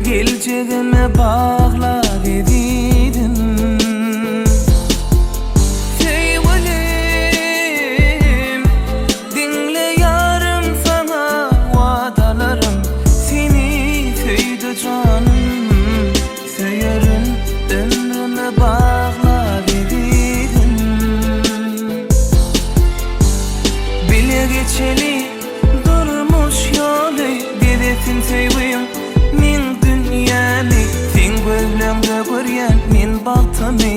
Geleceğime bağla dediydim. Sevgilim, dinle yarım sana vadalarım. Seni tüydü canım. Söylerim ömrüme bağla dediydim. Bile geçeli durmuş yolu dedetin sevgilim. Sen gözlemde göryen min baltamı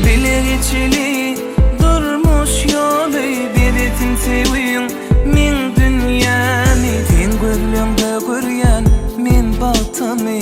Bile geçeli durmuş yolu dedetin sevgilim min dünyamı. Sen gözlemde göryen min baltamı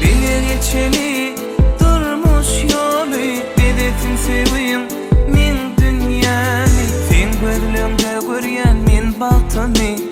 Bile geçeli durmuş yolu dedetin sevgilim min dünyamı. Sen gözlemde göryen min baltamı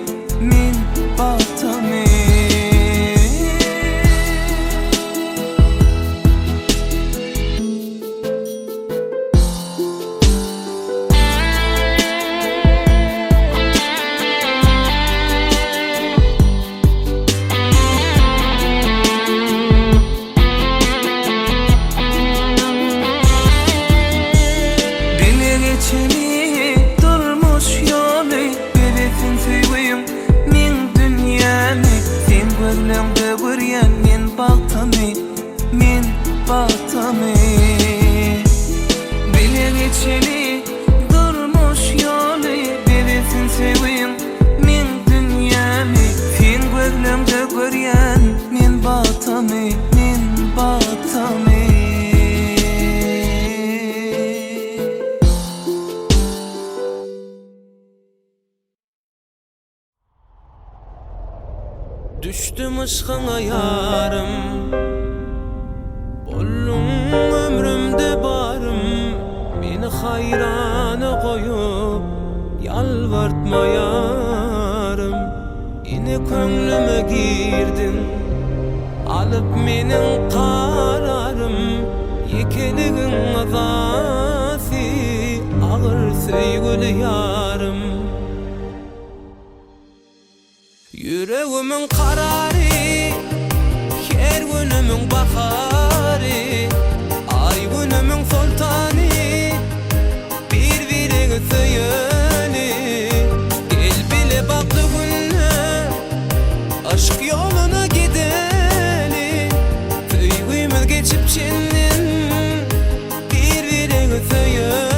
durmuş yolu dedetin sevgilim min dünyamı. Sen gözlemde göryen min baltamı Bile geçeli durmuş yolu dedetin sevgilim min dünyamı. Sen gözlemde göryen min baltamı Düştüm ışkına yarım, bollum ömrümde barım. Beni hayrana koyup yalvartma yarım. Yine köngülüme girdin, alıp menin kararım. Yekeligin azası, ağır söygülü yarım. Yüreğimin kararı, her günümün baharı. Ay günümün sultanı, birbirine söyeni. Gel bile baktı günler, aşk yoluna gideni. Söygümüz geçip çendin, birbirine söyeni.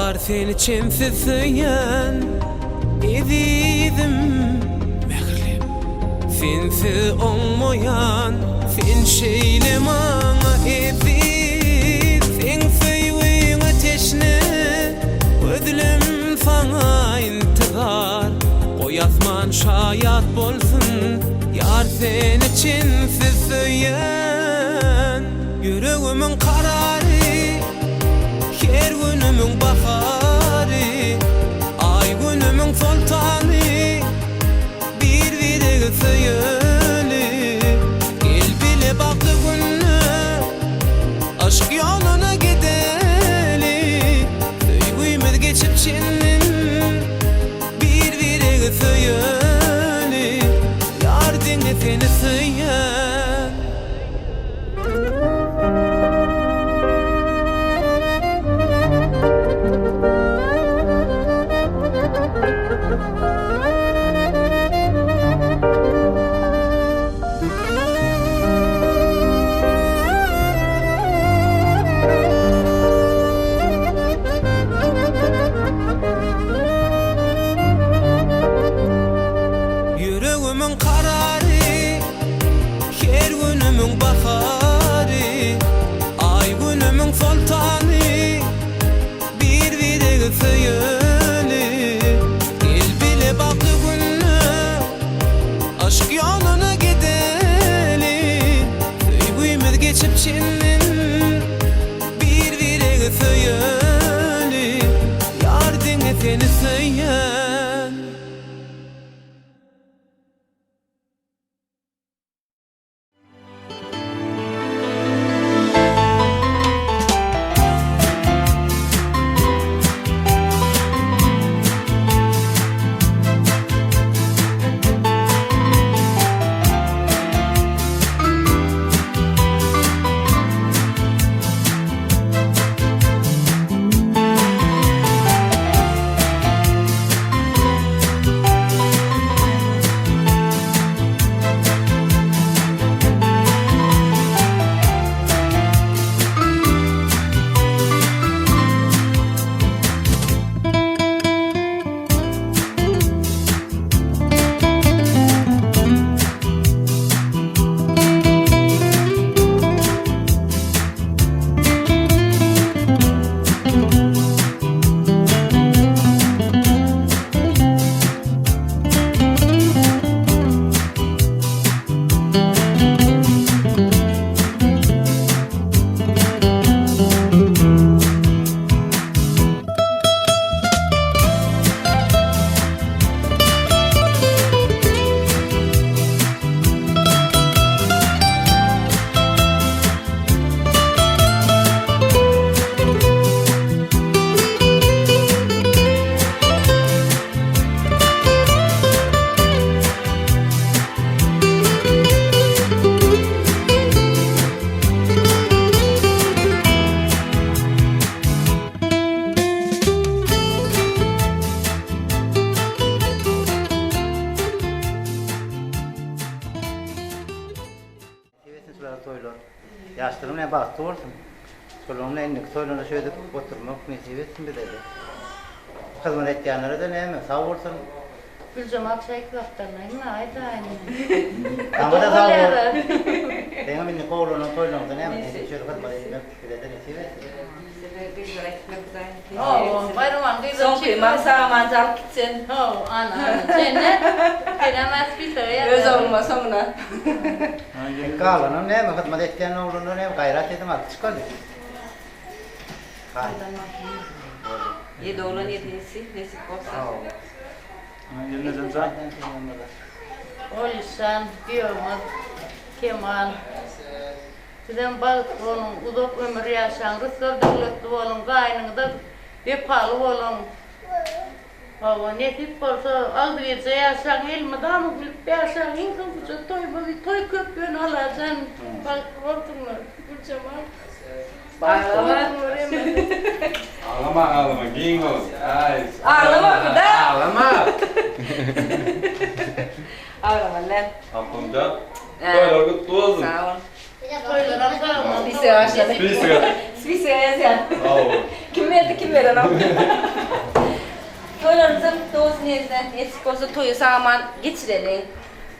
Yar sen için süsüyen Ezidim mehlim Sensiz olmayan Sen şeylim ana eziz Sen söyün ateşine Özlem sana intizar Koy asman şayat bolsun Yar sen için süsüyen Yüreğimin kararı Her günümün baharı Ay günümün sultanı Bir videgi söyeli Gel bile baktı günü Aşk yoluna gideli Söygüymüz geçip çinnin Bir videgi söyeli Yar dinle seni söyler Yüreğimin kararı Her günümün baharı Ay günümün sultanı Bir videgi söyeli Gel bile baktı günü Aşk yoluna gideli Söygüymüz geçip çinnin Bir videgi söyeli Yar dinle seni söyler Yaşlarım ne bastı olsun. Solumla enlik soyluna şöyle oturmak nesibesin bir dedi. Kızman etkenlere de neyme sağ olsun. Gülcem akşay kıvaklarına ne ayda aynı. Ama da sağ olsun. Benim minni koğluna soyluna da neyme şöyle kızman etmek bir dedi nesibesin. Bayraman kızım Son kıymak sağa mancal gitsin. Ana cennet. Gelemez bir söyle. Öz olma sonuna. Kalının neyme kızman etkenle oğluna neyme gayret edim artık çıkalı. Yedi oğlan yedisi nesip olsa. Olisan, Diyormaz, Kemal. Sizin balık olun, uzak ömür yaşan, rızkı devletli olun, kaynında vefalı olun. Hava nesip olsa al bir yaşan, elma damı gülüp yaşan, insan kucak toy köpüğünü alacaksın. Balık olsun mu? Gülcem al. Ağlama giyin ol. Ağlama bir de. Ağlama. Ağlama lan. Aklımda böyle kutlu olsun. Sağ ol. Toylara kalma. Bir sıra başladı. Bir sıra. Bir sıra yazan. Bravo. Kim verdi kim veren ama. Toylarımızın doğusu neyse, eksik olsa toyu sağman geçirelim.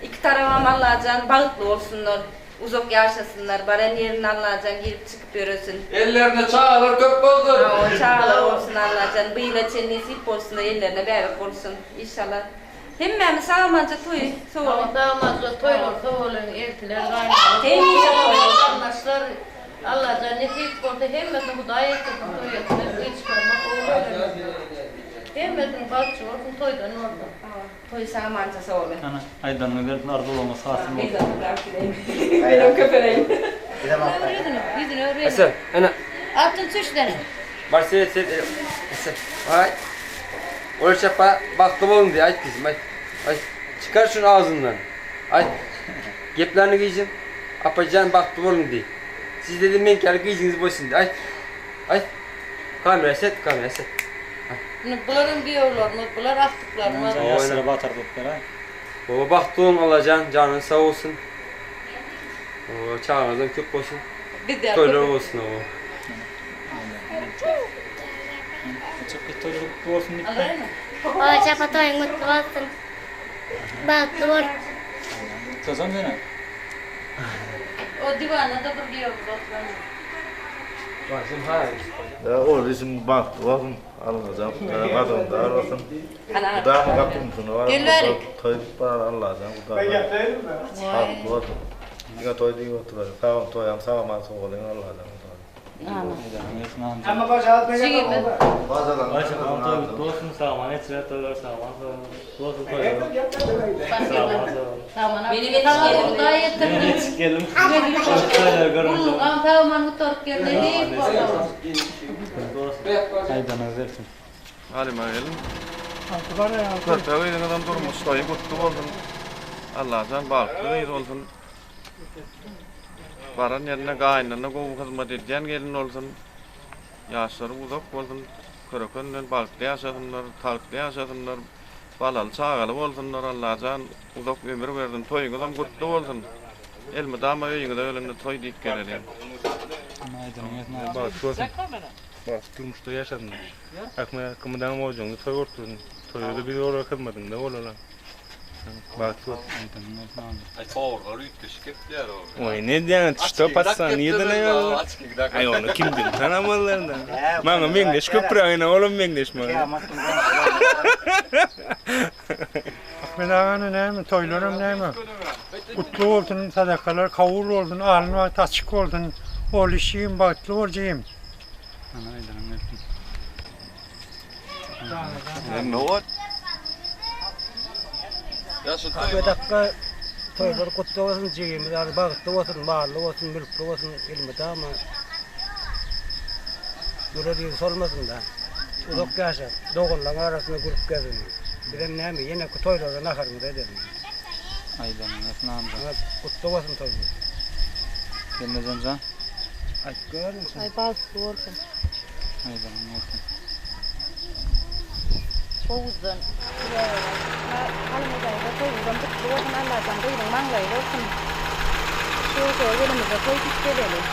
İki taraf amallarcan bağıtlı olsunlar, uzak yaşasınlar, baran yerini Allah'can girip çıkıp görürsün. Ellerine çağırır köp olsun. O çağlar olsun Allah'can, bıyla çenesi ip olsun da ellerine berrak olsun inşallah. Hem sağmanca toyu soğuk. Ama dağımazda toylar soğulun, eltiler kaynağı. Temiz yapıyor. Anlaşlar Allah cenneti koydu. Hemmetin bu dayak etsin toyatını bir çıkarmak oğlu. Hemmetin bakçı olsun toydan orada. Toyu sağmanca soğuk. Ana aydanın verdiğin arzu olması hasıl Bir oldu. de bırakayım. Benim köpeğim. Bir de bak. Yüzünü öğrenin. Asıl, ana. Altın tuşları. Var seyret. Asıl. Ay. Oraya çapa baktım oğlum diye. Ay kızım ay. Ay. Çıkar şunu ağzından. Ay. Geplerini giyeceğim. Apacan baktım oğlum diye. Siz dedim ben kere giyeceğiniz boşsun diye. Ay. Ay. Kamera set, kamera set. Bunların diyorlar mı? Bunlar aktıklar mı? Sen yaşlara batar doktora. Baba baktığın alacaksın, canın sağ olsun. O çağırmadan köp olsun. Bir de Toylar olsun o. Çok kötü olur bu olsun diye. Alay mı? O çapatoy mutlu olsun. Bahtlı ol. Tozan dene. O divana da bir diyor doktor. Başım hayır. Ya orada isim baktı bakın alınacağım. Kadın da arasın. Ana. Bu da mı kapımsın? Var Güllerik. toy para alacağım. Bu da. Baktı bakın. Yine toy değil oturuyor. Tamam toyam sağlam soğuğunu alacağım. Ama Şey mi? Fazladan. Ayşe kanka dostum sağman etire toylar sağman dostum toylar. Tamam. Benim Tamam yetişkinim. bu da yeter. Hiç geldim. Toylar görünce. Bunu tamam mutor geldi değil mi? Aydanın versin. Hadi bakalım. Körpeği adam durmuş. Toyu kutlu oldun. Allah'tan baktı iyi olsun. Baran yerine kaynana kovu hizmet edeceğin gelin olsun. Yaşları uzak olsun. Körökönle balıklı yaşasınlar, talıklı yaşasınlar. Balalı çağalı olsunlar Allah'tan uzak ömür verdin. Toyunuzdan kutlu olsun. Elmi dama öyünüze ölümde toy deyip gelelim. Aydanın versin. Balıklı olsun. Bak durmuşta yaşadın. Akmaya kımıdan olacağını toy ortadın. Toyu da bir olarak kılmadın da olur lan. Balıklı olsun. Aydanın versin. Ay soğurlar yutmuş gittiler o. Oy ne diyorsun? Çıta passan yedin ya. Ay onu kim bilir? Tanımalarından. Bana mengeş köprüğüne oğlum mengeş mi? Ahmet Ağa'nın neymi, toylarım neymi? Kutlu oldun, sadakalar kavur oldun, alnı açık oldun, oluşayım, bahtlı olacağım. Aydanın versin. Ne o? Ahmet Ağ'a toylar kutlu olsun, cihimiz, bahtlı olsun, bağlı olsun, mülklü olsun, ilmi de ama böyle değil olmasın da. Uzak yaşa, doğulların arasında grup gezin. Bir de neymi, yine toylardan akarım da edelim. Aydanın versin amca. Ama kutlu olsun toylar. Gelmeden can. Ay görür müsün? Ay bahtlı olsun. Aydanın versin. Oğuzdan. Halımıza toyundan mutlu olsun. Allah'tan duyduğun manglayla olsun. Şu elimizde toy pişirelim.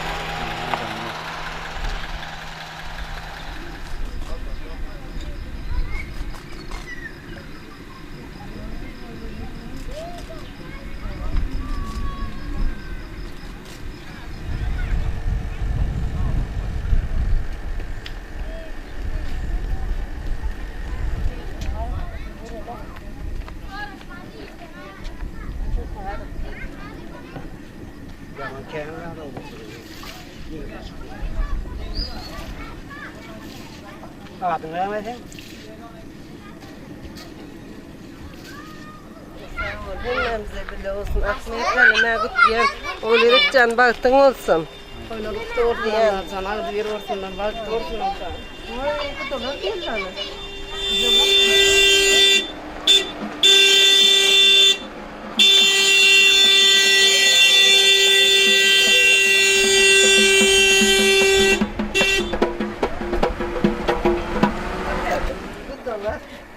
Adın ne Mehmet? Hemmemize bile olsun. Akmayıklarına ne kutlayan. Oğluruk can baktın olsun. Oğluruk da ortayan. Sana bir orsundan baktı orsundan. Oy bu da ne değil lan?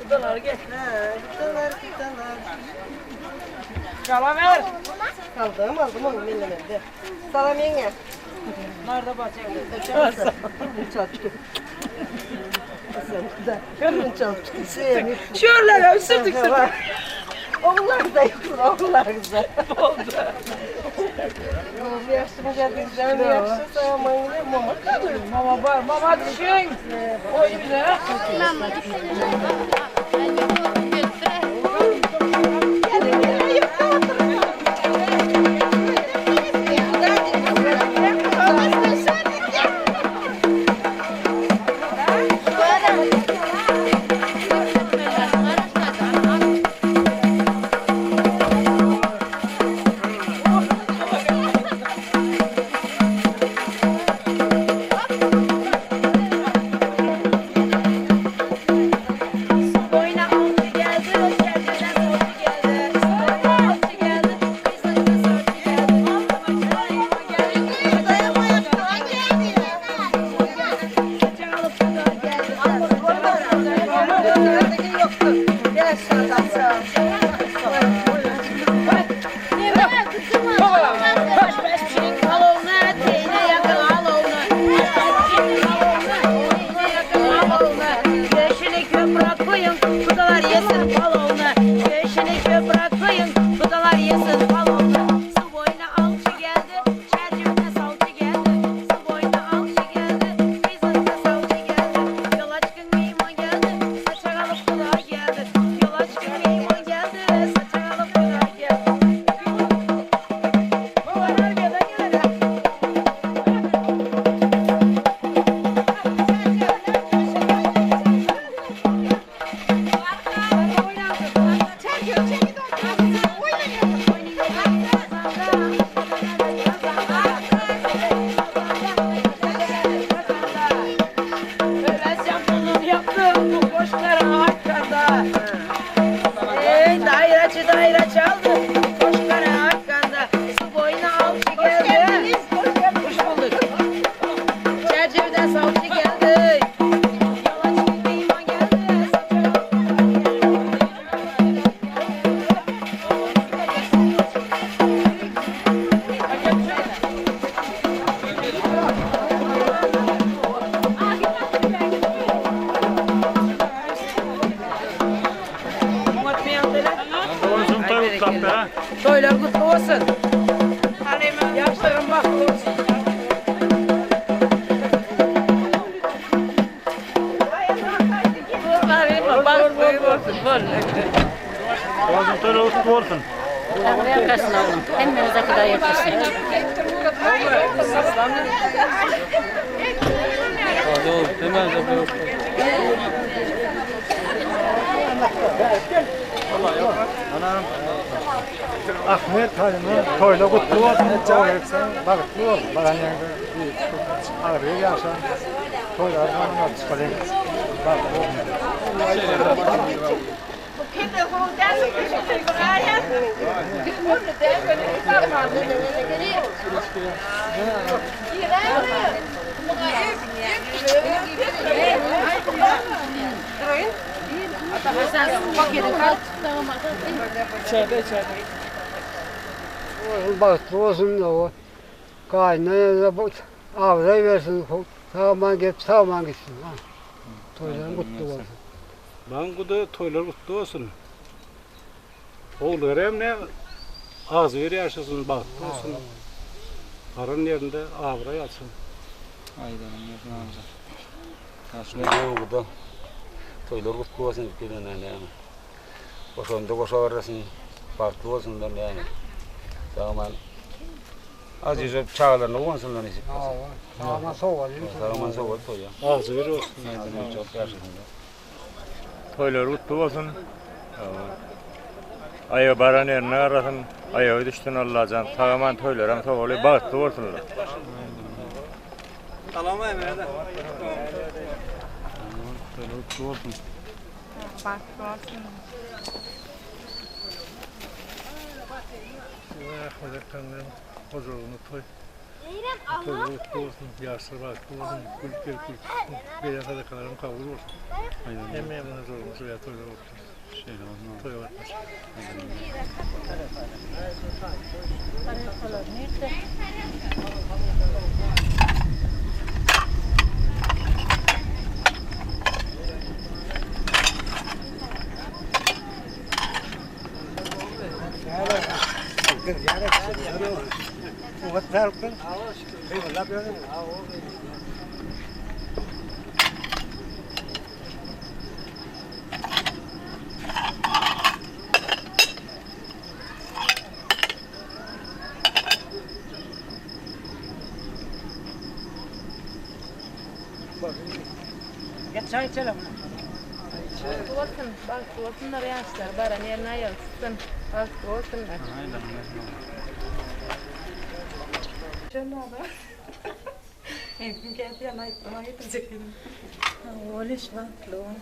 Kudalar gel. Kudalar. Kala ver. Aldım onu millemedi. Salam yenge. Nerede bahçe? Çok. sen de. Gönlün çok seni. Şöyle sürdük. Oğullar da yoktur, oğullar güzel. Oldu. Bu yaşına geldiği zaman yaşlısa aman yine mama kalır. Mama var, mama düşün. Oy bize. Toylar kutlu olsun. Yaşlarım baklı olsun. Oğlum toylar kutlu olsun. Allah yakasın oğlum. Heminize kadar yakasın. Ahmet Halim'in toyla kutlu olsun. Çoğalırsan bakıtlı ol. Bana yanında ağrıyor yaşa. Toylar bana çıkalım. Bak bakıtlı olsun da o. Kaynaya da bu avrayı versin. Sağman git, sağman gitsin. Toyların kutlu olsun. Ben kudu toylar kutlu olsun. Oğulları hem ne ağzı veri yaşasın, bakıtlı olsun. Karın yerinde avra yatsın. Karşına kudu toylar kutlu olsun. Koşonda koşavarasın, bakıtlı olsunlar yani. Sağman aziz olup çağlarına olsunlar nasip olsun. Sağman soğuk. Sağman soğuk toya. Ağzı veri olsun. Çok yaşasınlar. Toylar kutlu olsun. Ayağı baran yerine arasın. Ayağı düştün Allah'can. Tağaman toylar hem toğulu bakıtlı olsunlar. Alama Emre'de. Toylar kutlu olsun. Bakıtlı olsun. Ahmet'in huzurunu toy. Toylar kutlu olsun. Yaşlı bakıtlı olsun. Gül gül gül. Bir yakada kalarım kabul olsun. Hem memnun huzurumuz veya toylar olsun. Toy var. Olsun, balıklı olsunlar yaşlar, baran yerine ayılsın, balıklı olsunlar. Oliş balıklı ol.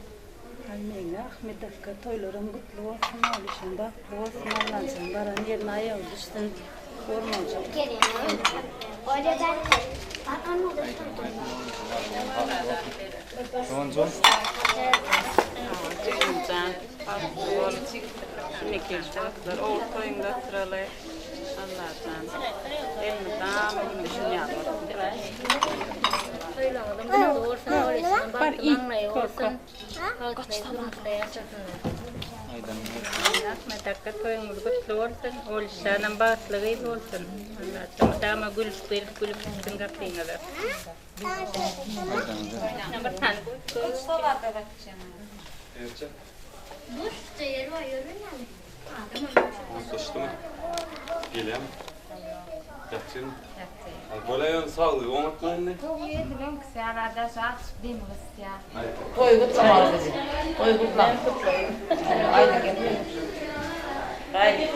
Almeyna Ahmet Akka toylarım kutlu olsun. Olişin balıklı olsun. Allah'ın baran yerine ayılsın. Kormacak. Mikilçaklar, ortayında sıralı Allah'tan. Elini tamam düşünüyorum. Ahmet Akka toyumuz kutlu olsun. Oluşanın bağışlığı olsun. Allah'tan dama gülüş verip gülüp bütün kapıyına da. Bir tane Sıçtı mı? Gelem. Yatsın. Böyle sağlığı olmakla ne? Toy kutlamak bizi. Toy kutlamak. Aynı gibi. Hayır.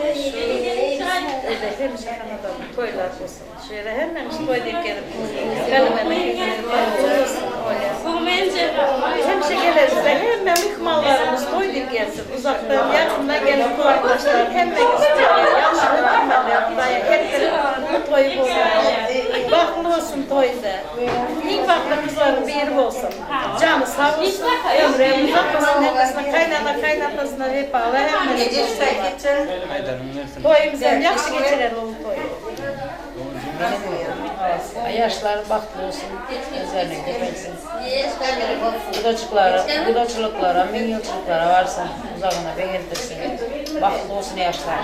Özellikle toylar olsun. Şöyle hemen toy deyip gelip. Hemşe geliriz de hemen ikmallarımız toy deyip gelsin. Uzaktan yakından gelip arkadaşlar hemen istiyorlar. Yanlarına ikmal yapmaya. Hepleri bu toyu buluyor. Baklı olsun toyda. İlk baklı kızların bir yeri olsun. Canı sağ olsun. Ömrüye uzatmasın. Nefesine kaynatasına hep bağlı. Hemen geçer. Toyumuzu hem yakşı geçirer oğlum toyu. Yaşlar baklı olsun, üzerine gitmesin. Gıdaçılıklara, minyatçılıklara varsa uzağına beğendirsin. Baklı olsun yaşlar.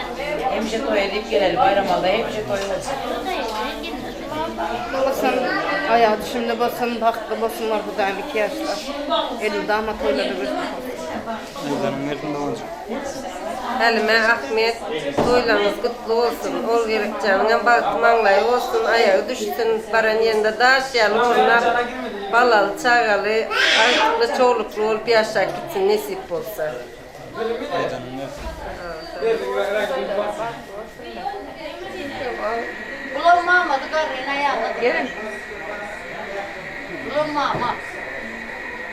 Hemşe toy edip gelelim, bayramalda hemşe toy olsun. Olsun, ayağı düşümde basın, baklı basınlar bu da 2 yaşlar. Elim damat toyları bir Halime Ahmet, toylarınız kutlu olsun. Ol gerekçeğine bakmanlay olsun, ayağı düşsün, baran yerinde daşyalı onlar, balalı, çağalı, artıklı, çoğuluklu olup yaşa gitsin, nesip olsa. Ulan mamadı karıyla ayağına gelin. Ulan mama.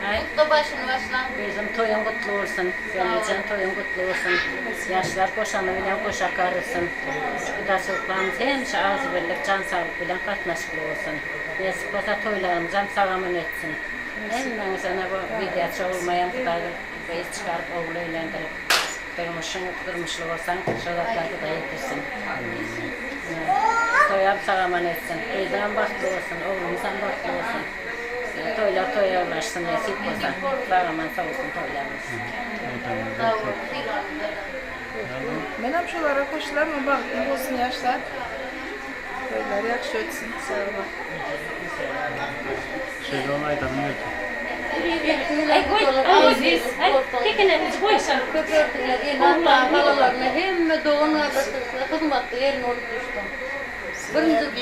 Kutlu başını başlan. Bizim toyun kutlu olsun, geleceğin toyun kutlu olsun. Yaşlar koşanı bilen koşa karısın. Gıdaçılıklarımız hemşe ağzı birlik, can sağlık bilen katnaşıklı olsun. Nesip olsa toylarımızdan sağlamın etsin. Hemen sana bu videosu olmayan Kuday'da beyiz çıkarıp oğlu eğlendirip durmuşlu olsan şalatlarda da yetirsin. Toyam sağlaman etsin. Teyzem baklı olsun, oğlumuzdan baklı olsun. Toylar toya ulaşsın, nesip olsa sağlaman sağ olsun toylarımız. Ben hep şulara koşularıma baktım, olsun yaşlar. Toylar yakşı ötsün, sağ olun. Şöyle onaydan ne ki? Köpürtüler, inatlar, halalarına hem doğuna kızmakta yerin olup düştüm. Birinci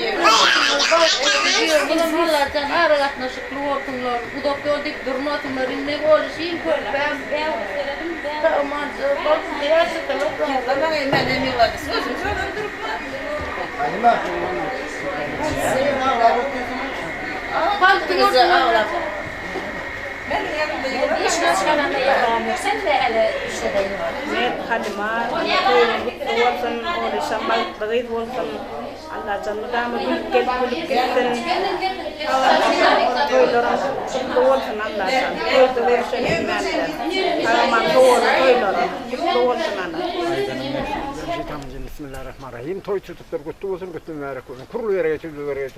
diyor, bunun yıllardan ağrı katnaşıklı ortunlar, udok yol deyip durmatunlar, inmek oluşayım böyle. Ben söyledim de. Tamam, bakın diye açıklık. Bana hemen yıllarda sözüm şuradan durup var. Baktınız mı? Benim yanımda yıllar. İşte çıkaran da yaparamıyor. Sen de hele işte de yok. Evet, Halima, toyun kutlu olsun, oluşan balıkları olsun. Allah canlı damı gülüp gitsin. Toyların kutlu olsun Allah'tan. Toyda oluşan hizmetler. Karaman toyların kutlu olsun Şeytanın Bismillahirrahmanirrahim. Toy tutuklar kutlu olsun, kutlu mübarek olsun. Kurulu yere geçildi, mübarek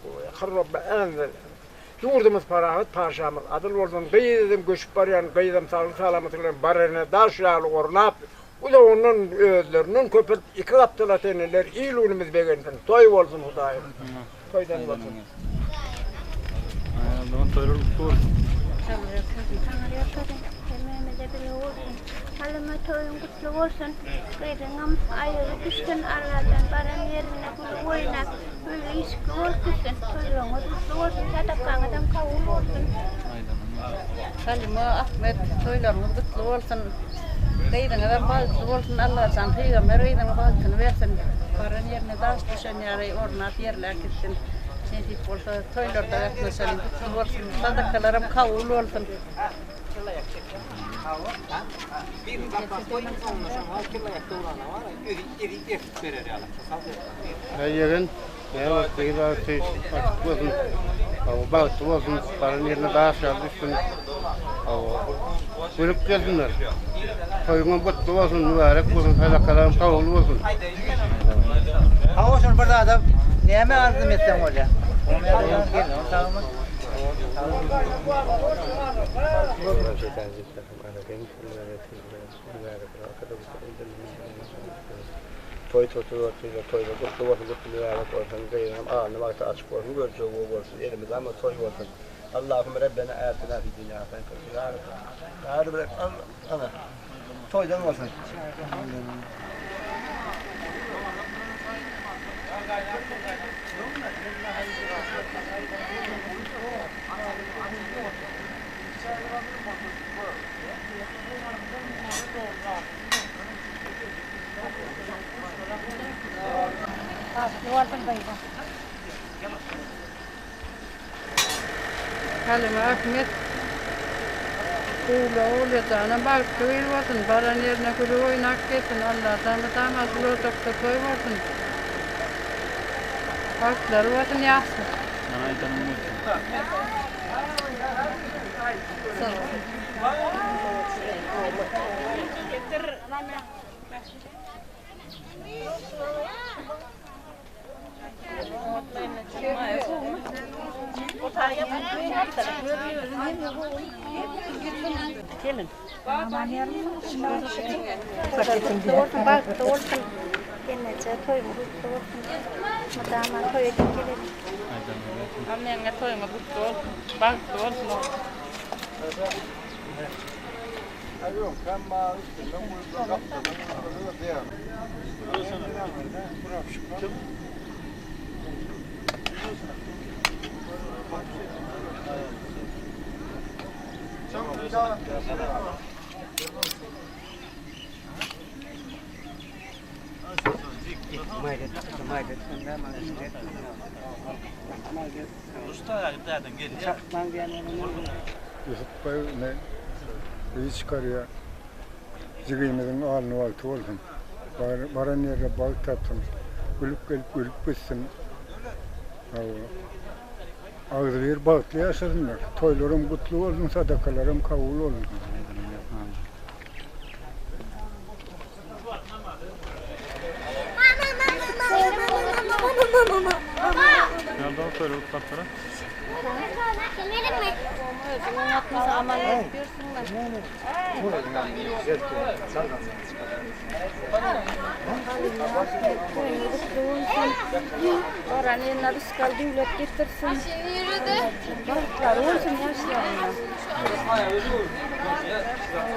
olsun. Harrabbe enzel. Yurdumuz parahat, paşamız adıl olsun. Gıydım göçüp barayan, gıydım sağlık salametlerin barına daşyalı ornap. Uzağından özlerinin köpüp iki kaptılar teneler, iyiliğimiz beğensin. Toy olsun Hudayım. Toydan olsun. Ayağından toylar kutlu olsun. Halime toyun kutlu olsun. Kıydığım ayağı düştün Allah'tan baran yerine kulu oynak. Böyle iski olsun. Toyun kutlu olsun. Sadakağıdan kavul olsun. Halime Ahmet toylarımız kutlu olsun. Kıydığım balıklı olsun. Allah'tan peygamber kıydığım balıkını versin. Baran yerine daş düşen yarayı ornat yerler gitsin. Sentik olsa toylarda yaklaşalım. Kutlu olsun. Sadakalarım kavul olsun. Yegen, ya kıyıda şey açık olsun. Balıklı olsun, paranın yerine daha aşağı düşsün. Bölüp gelsinler. Toyuna kutlu olsun, mübarek olsun, sadakalarım kavul olsun. Ha olsun burada adam. Niye mi ardım etsen oraya? Olmaya da yok gelin. Tamam mı? Toy toyla kutlu olsun, mübarek olsun. Kıyıdan ağını vakti açık olsun, görücü olsun. Elimizde ama toy olsun. Allahümme Rabbena atina fi dünya haseneten. Hadi bırak ana. Toydan olsun. Halime Ahmet kuğla oğluyatağına baktı olsun. Baran yerine kulu oynak geçsin. Allah'tan da damat bulacakta toy olsun. Baklar olsun yaxşı. Gelin. Aman yarım. Baktı olsun. Gelmece toy kutlu olsun. Madama toy edip gelelim. Annenle toyuma kutlu olsun. Balıklı olsun. Yok, ben mavi istedim. Ben bunu kaptım. Bunu da diyemem. Yusuf Bey ne? İyi çıkarıyor. Zigimizin ağını vakti olsun. Baran yere balık tatsın. Gülüp bitsin. Ağzı bir balıklı yaşasınlar. Toylarım kutlu olsun, sadakalarım kavul olsun. Nereden toylar kutlattılar? Baran yerine rızkal devlet getirsin. Balıklar olsun yaşlarına.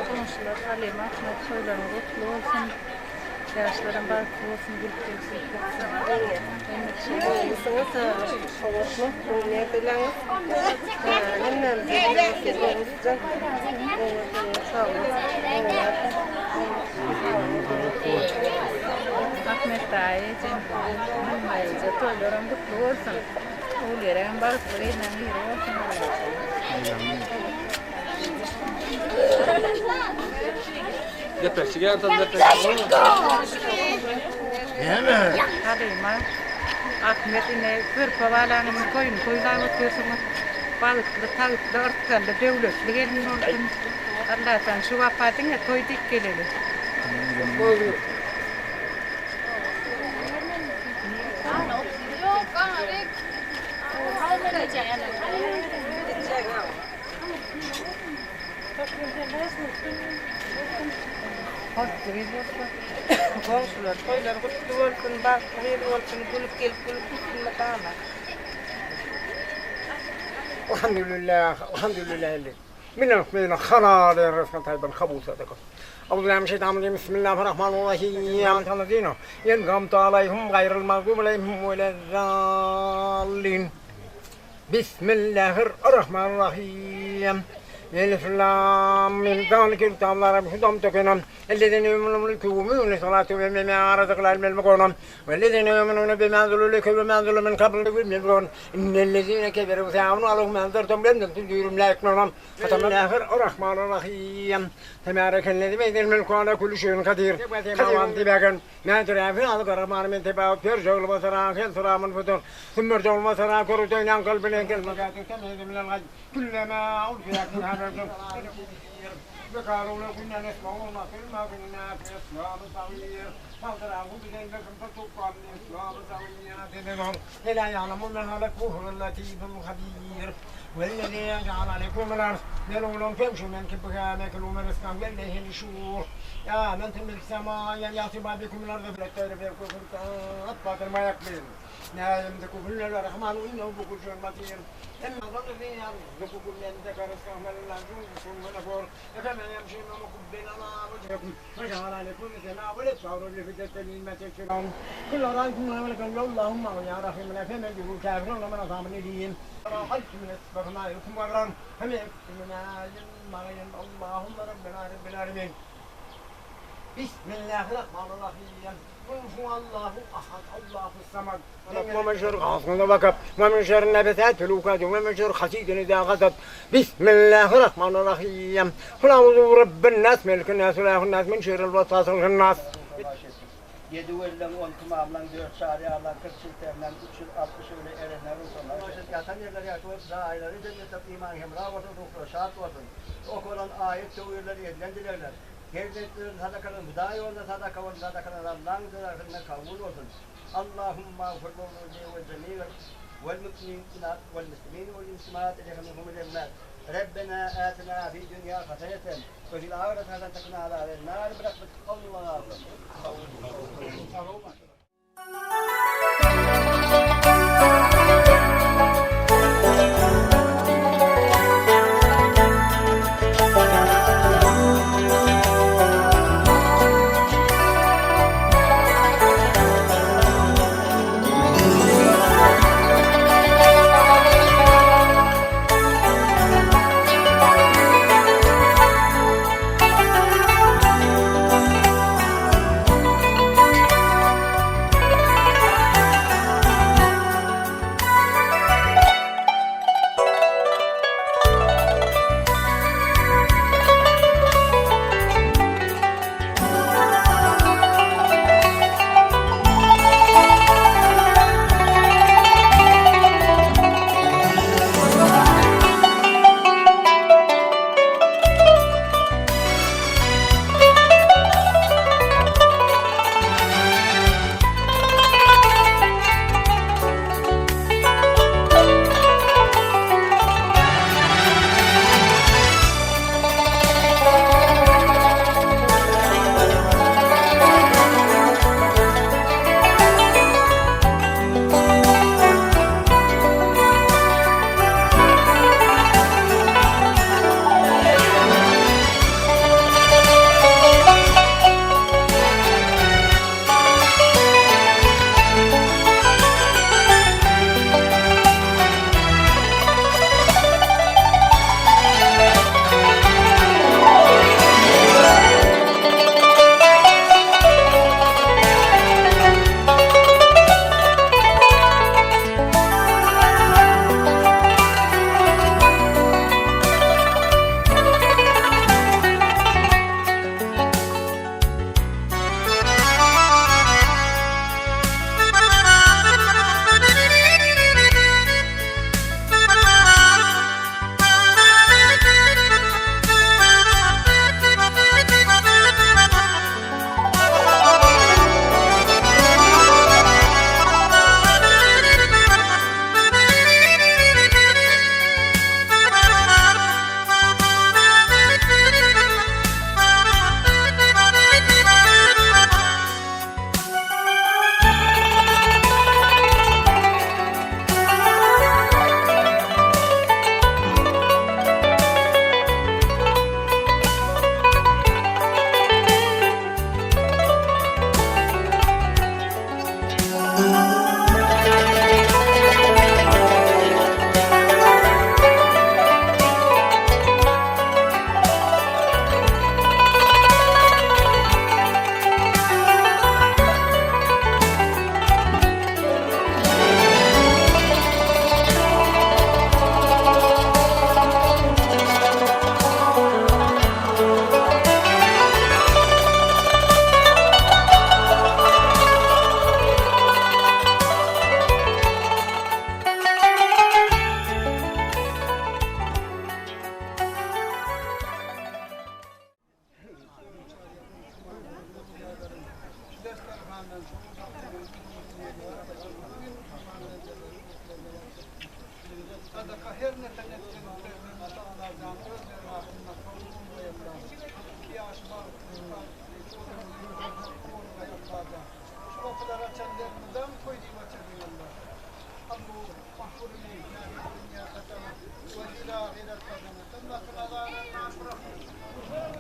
Komşular Halime Ahmet toylarına kutlu olsun. Yaşların balıklı olsun. Gülüp gelsin. Savaşma, oynaya bilen. Hemen bizden sağ olun. Ahmet dayı, Cem Mayıca toylarım kutlu olsun. Uğurlarım balıklarıyla bir olsun. Depeşi gel tadı depeşi. Halime Ahmet yine kırpa bağlanımın koyunlar otuyorsunuz. Balıklı, tavuklu, örtkanlı, devletli gelin olsun. Allah'tan şu vafatın ya koy dik gelelim. Komşular, toylar kutlu olsun, hayırlı olsun, gülüp gelip gülüp gitsin matana. Elhamdülillah, elhamdülillah. من خرار الرزق طيب الخبوث صدقه أعوذ بالله من الشيطان الرجيم بسم الله الرحمن الرحيم الذين ينعمت عليهم غير المغضوب عليهم ولا الضالين بسم الله الرحمن الرحيم ألف لام من ذلك الكتاب لا ريب فيه هدى الذين يؤمنون بالكتاب صلاة ومما رزق العلم المقرون والذين يؤمنون بما أنزل إليك وما أنزل من قبل والمقرون إن الذين كفروا سيعملون عليهم أنذرتم لم تنذرهم لا يكفرون ختم الله الرحمن الرحيم تبارك الذي بيده الملك على كل شيء قدير خزيما تباكا ما ترى في هذا الرحمن من تباك ترجع البصر آخر صرا من فتور ثم ارجع البصر كرتين عن قلب لك المكاتب تمهد من الغد كلما ألقيت من هذا ذكروا لو كنا نسمع وما كنا في إسلام صغير فاضربوا بذنبكم فتوقع من إسلام صغير لا يعلمون ما لكوه اللطيف الخبير والذي يجعل عليكم الأرض يلولون فامشوا من كبها ماكلوا من رزقا والله الشور يا من تملك السماء يأتي بكم الأرض فلا تعرف يكون أطبق ما يقبل لا يملك كل الرحمن إنه بكل شيء متين إما ظن الذين يرزقكم من ذكر رزقهم ولا يرزقكم من أفور فما يمشي إمامكم بين الله وجهكم وجعل عليكم السماء والأبصار اللي في التسليم ما تشركون كل رأيكم ملك اللهم ويا رحيم من فما يجوا كافرون من أصحاب الدين راحلت من السبب ما يكون وغران هم يكتم ما ينبع اللهم ربنا رب العالمين بسم الله الرحمن الرحيم قل هو الله احد الله الصمد ومن شر غاسق وقب ومن شر النباتات في الوقاد ومن شر حسيد اذا غضب بسم الله الرحمن الرحيم قل اعوذ برب الناس ملك الناس واله الناس من شر الوسواس الخناس 7 öğleden 10 tamamlan 4 şariyalar 40 çilterden 360 öyle erenler olsunlar. Yatan yerleri yakılıp zahirleri cennet iman hemra olsun, ruhlu şart olsun. Okulan ayet çoğuyurları yedilendirirler. Gerçeklerin sadakanın hıdayı olsa sadakanın Allah'ın zararına kabul olsun. Allahumma fırlûnû ve cemîl vel mü'minîn vel müslümîn vel müslümat elehemmehum el-emmat. Rabbena atina fi dünya haseneten ve fil ahireti haseneten ve qina azaben nar.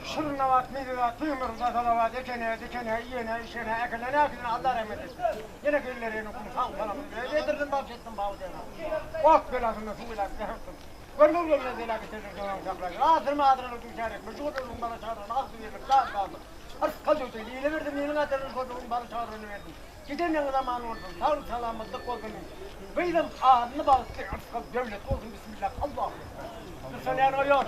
Şırnavat, medivat, duyumurumda salavat, ekene, dikene, iyene, işene, ekene, ne akılına Allah rahmet etsin. Yine güllerini okumuş, sağ kalamını böyle yedirdim, bahsettim bağlı dene. Ok belasını, su belasını yaptım. Görmem gönlüne zela getirir, dönem şaplayın. Ağzırma adını düşerek, mecbur olun bana çağırın, ağzı verin, sağ kaldım. Artık kalıyordu, iyile verdim, yeni atırın, kodumun bana çağırını verdim. Gidem yanı zaman oldum, sağlık salamatlık oldum. Beydim ağzını bağlısı, artık devlet olsun, bismillah, Allah'ım. Lütfen yani o yok.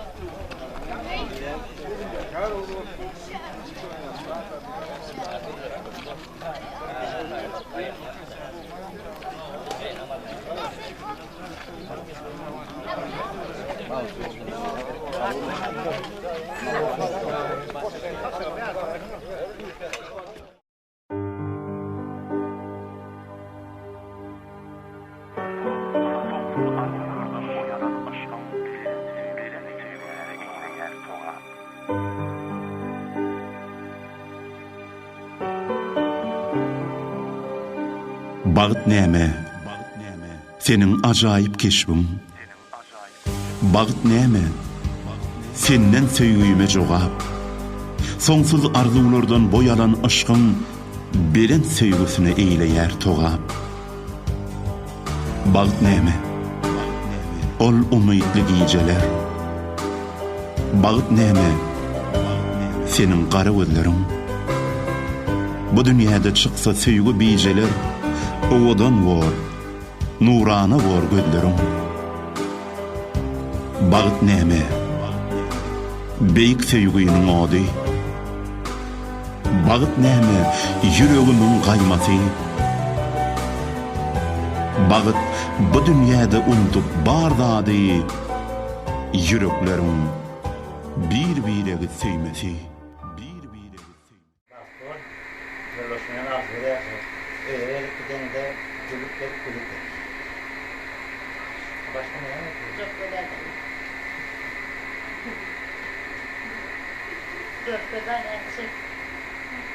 Bağıt näme? Senin ajaýyp keşbin. Bağıt näme? Senden söýgüme jogap. Soňsuz arzulardan boyalan aşkın beren söýgüsine eýleýär togap. Bağıt näme? Ol umytly gijeler. Bağıt näme? Senin gara gözlerin. Bu dünyada çıksa söýgü bijeler, owadan bor, nurana bor gözlerim. Bağıt näme? Beýik söýgüniň ody. Bağıt näme? Ýüregimiň gaýmasy. Bağıt bu dünyada unutup bar zady, ýürekleriň bir-biregi söýmesi. Yollaşmayan ağzıyla yaşıyor. Öyle gideni de gülüp gülüp. Başka ne yapıyor? Çok öderdim. Dört kadar eksik.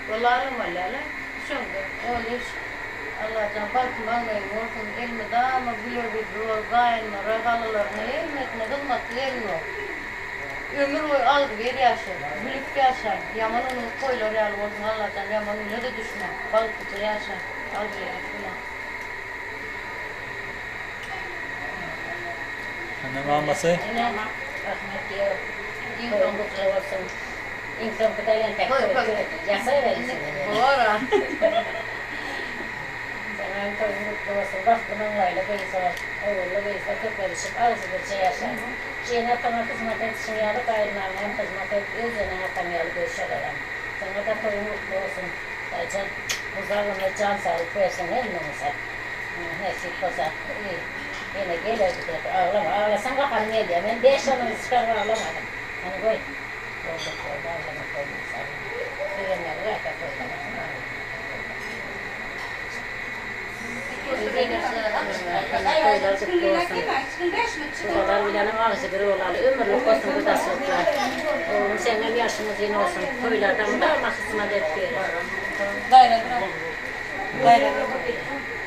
Dolarım öyle. Şimdi öyle Allah'tan bakmayın olsun. Elmi dağıma biliyor bir rol gayinle, ragalılarına elmetine kılmaklı elmi. Ömür boyu aldı bir yaşar, gülüp yaşar. Yaman onu koylar yalı olsun Allah'tan, yaman öyle de düşme. Balık tutu yaşar, aldı yaşar. Annem alması? Annem, rahmetli yok. İnsan kutlu olsun. İnsan kutlayan tek yasaya verirsin. Doğru. Sana toyun kutlu olsun. Baktımın layla beysa, oğullu beysa, kırk verişip ağzı bir şey yaşar. Şeyin atama kızmat etsin yalı gayrılarına hem kızmat et, özüne atamayalı görüşelim. Sana da toyun kutlu olsun. Can, uzarlığına can sağlık versin, elinize. Nesip olsa, yine gelir gider, ağlama, ağlasan kapanı ne diye. Ben 5 yılını çıkar ağlamadım. Hani koy. Olduk koydu, ağlama koydu. Güvenleri zaten koydu. Buralar bilenim ağzı bir oğlalı, ömürlük olsun bu da soklar. Oğlum senin yaşımız yine olsun, köylerden da mahsusuna dert verir.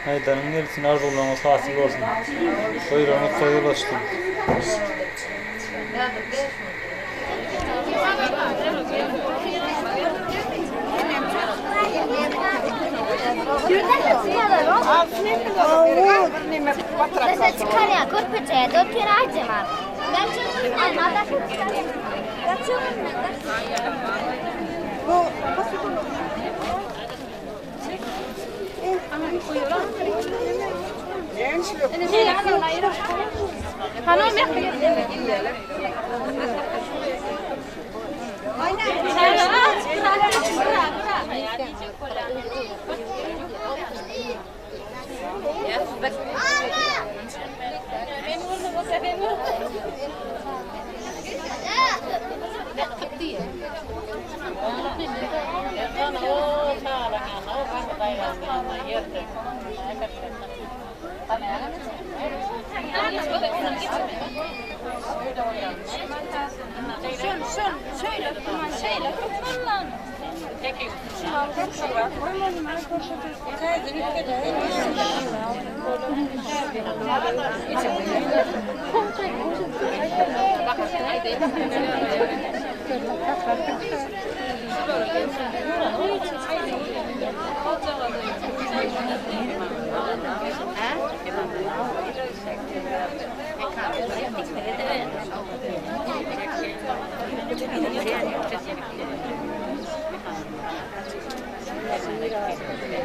Haydanın neresine arz olmamız hasıl olsun. Buyurun, soyulaştım.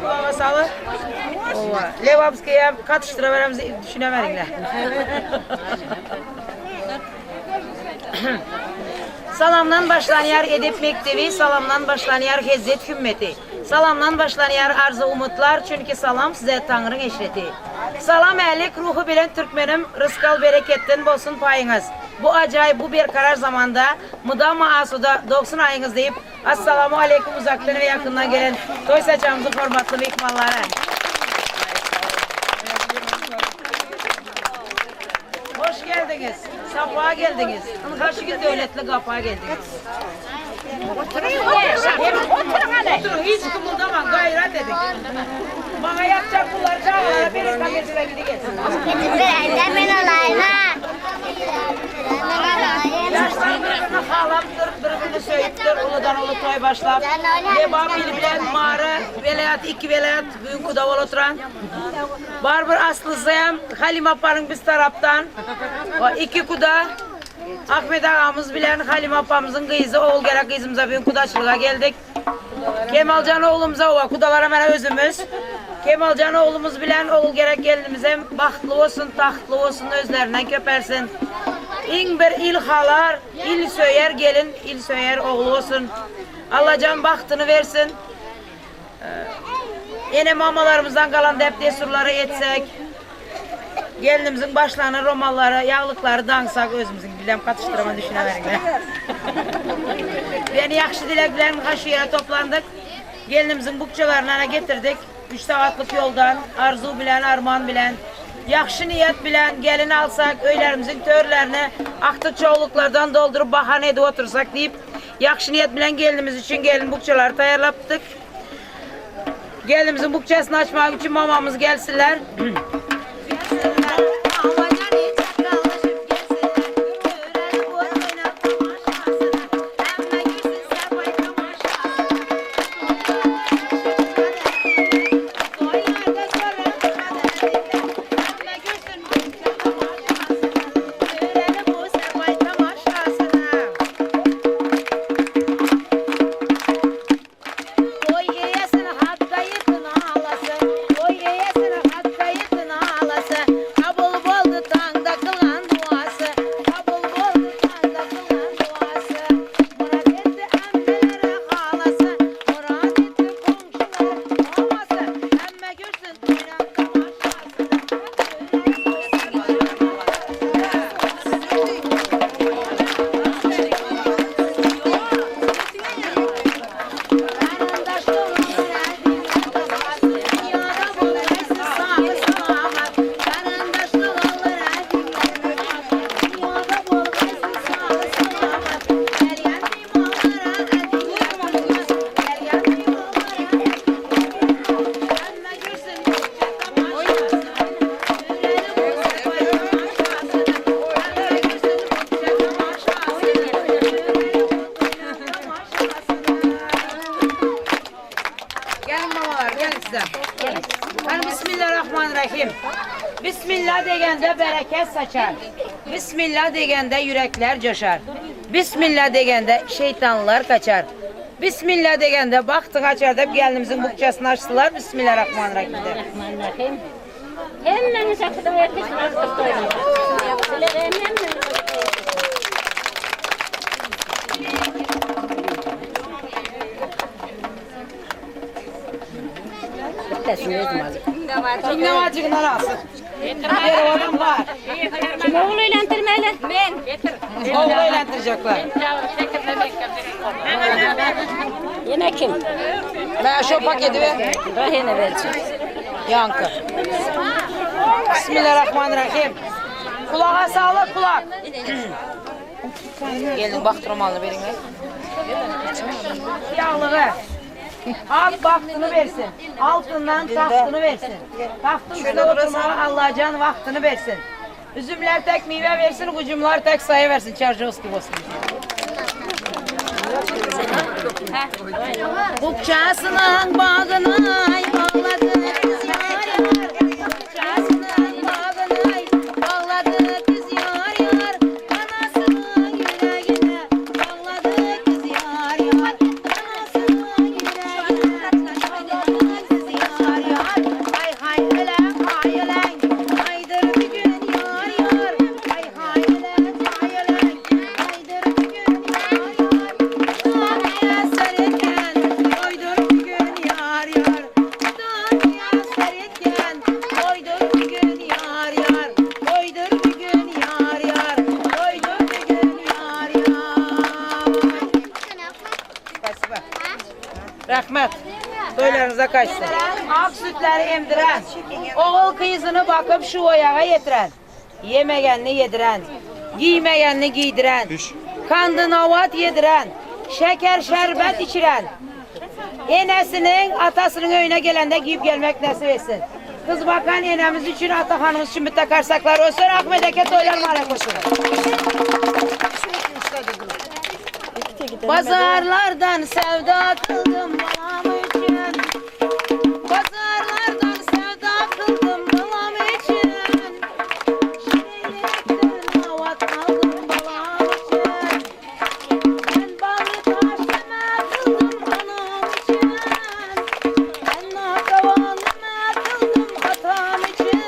Baba sağlık. Ova. Levapski'ye katıştıraveremizi düşünemedik. Salamdan başlanıyar Edep Mektebi, salamdan başlanıyar Hezzet Hümmeti. Salamdan başlanıyar arzu umutlar, çünkü salam size Tanrı'nın eşreti. Salam ehlik ruhu bilen Türkmenim, rızkal bereketten bolsun payınız. Bu acayip, bu bir karar zamanda, mudama asuda 90 ayınız deyip, Assalamu Aleyküm uzaktan ve yakından gelen toy saçağımızın hormatlı mikmalları. Hoş geldiniz, safağa geldiniz. Karşı gün devletli kapağa geldiniz. Oturun, hiç kımıldaman, gayret edin. Bana yapacak bunlar çağlara, bir paketine gideceğiz. Emin olayım ha. Yaşlar birbirine halamdır, birbirini söyüptür, uludan ulu toy başlap. Deba bilen mağara, velayat, iki velayat, büyük kuda ol oturan. Barbur Aslısıyam, Halim Apa'nın biz taraftan. O iki kuda, Ahmet ağamız bilen Halim Apa'mızın kızı, oğul gerek kızımıza büyük kudaçılığa geldik. Kemalcan oğlumuza ova kudalara hemen özümüz. Kemalcan oğlumuz bilen oğul gerek gelinimize bahtlı olsun, tahtlı olsun, özlerinden köpersin. İn bir il halar, il söyler gelin, il söyler oğlu olsun. Allah can bahtını versin. Yine mamalarımızdan kalan depdesurları etsek. Gelinimizin başlarına romalları, yağlıkları dansak özümüzün bilem katıştırma düşünemerim. Beni yakşı dileklerin kaşı yere toplandık. Gelinimizin bukçalarına getirdik. 3 saatlik yoldan arzu bilen, arman bilen, yakşı niyet bilen gelin alsak, öylerimizin törlerine aktık çoğuluklardan doldurup bahanede otursak deyip yakşı niyet bilen gelinimiz için gelin bukçaları tayarladık. Gelinimizin bukçasını açmak için mamamız gelsinler. Bismillahirrahmanirrahim. Bismillah degende bereket saçar. Bismillah degende yürekler coşar. Bismillah degende şeytanlar kaçar. Bismillah degende baktın açar da gelinimizin bukçasını açtılar. Bismillahirrahmanirrahim. Bismillahirrahmanirrahim. Hemen sakıda yetişmez kutlayalım. Ne var çıkın arası? Bir adam var. Kim oğlu eğlendirmeli? Ben. Oğlu eğlendirecekler. Yine kim? Ben şu paketi ver. Rahine vereceğim. Yankı. Bismillahirrahmanirrahim. Kulağa sağlık kulak. Gelin baktırmalı verin. Yağlığı. Ak vaktini versin. Altından tahtını versin. Tahtın üstüne oturmaya Allah can vaktini versin. Üzümler tek meyve versin, ucumlar tek sayı versin. Çarşıvız gibi olsun. Bukçasının bağına bağladı kız yar yar. Bukçasının bağına bağladı kız yar yar. Anasının yüreğine bağladı kız yar yar. Anasının yüreğine bağladı kız yar yar. Hay hay elem hay elem. Haydır bir gün yar yar. Hay hay elem hay elem. Haydır bir gün yar yar. Dünya seyreken koydur bir gün yar yar. Dünya seyreken koydur bir gün yar yar. Koydur bir gün yar yar. Koydur bir gün yar yar. Rahmet. Toylarınıza kaçsın. Ak sütleri emdiren, oğul kızını bakıp şu oyağa yetiren, yemegenini yediren, giymegenini giydiren, kandın avat yediren, şeker şerbet içiren, enesinin atasının önüne gelende giyip gelmek nasip etsin. Kız bakan enemiz için, ata hanımız için bir takarsaklar olsun. Ahmet'e toylar mara koşun. Pazarlardan sevda kıldım balam için. Pazarlardan sevda kıldım balam için. Şirinlikten avat aldım balam için. Ben bağlı taşlama kıldım anam için. Ben nakavanlama kıldım hatam için.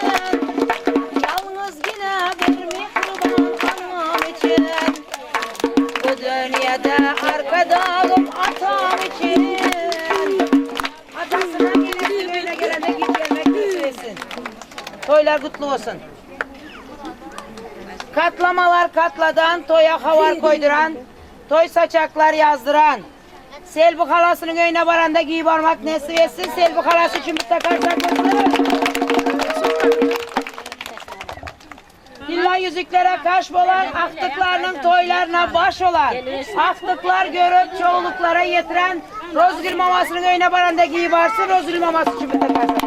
Yalnız yine bir mihriban anam için. Bu dünyada arkadağım atam için. Atasına gelirsin böyle gelene git gelmek nesibesin. Toylar kutlu olsun. Katlamalar katladan, toya havar koyduran, toy saçaklar yazdıran. Selvi halasının önüne varanda giyip varmak nasip etsin. Selvi halası için bir takarsak İlla yüzüklere kaş olan, aktıklarının toylarına baş olan, aktıklar görüp çoğuluklara yetiren, rozgül mamasının önüne baranda giyip varsın, rozgül maması için bir takarsın.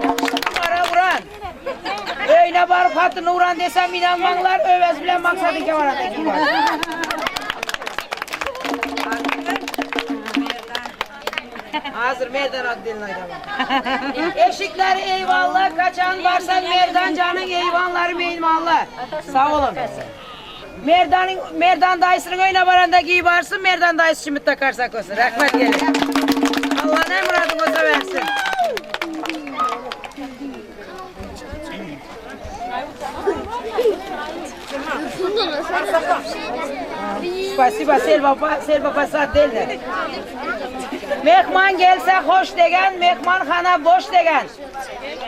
Para vuran, öyle barıp hatını vuran desem inanmanlar, övez bilen maksadı ki baranda giyip varsın. Hazır merdan adilin Eşikler eyvallah, kaçan varsa merdan canın eyvanları meymallah. Sağ olun. Merdan dayısının oyuna varanda giyip varsın, merdan dayısı için takarsak olsun. Rahmet gelin. Allah ne muradın olsa versin. Spasiba, selva pasat değil de. Mehman gelse hoş degen, mehman hana boş degen.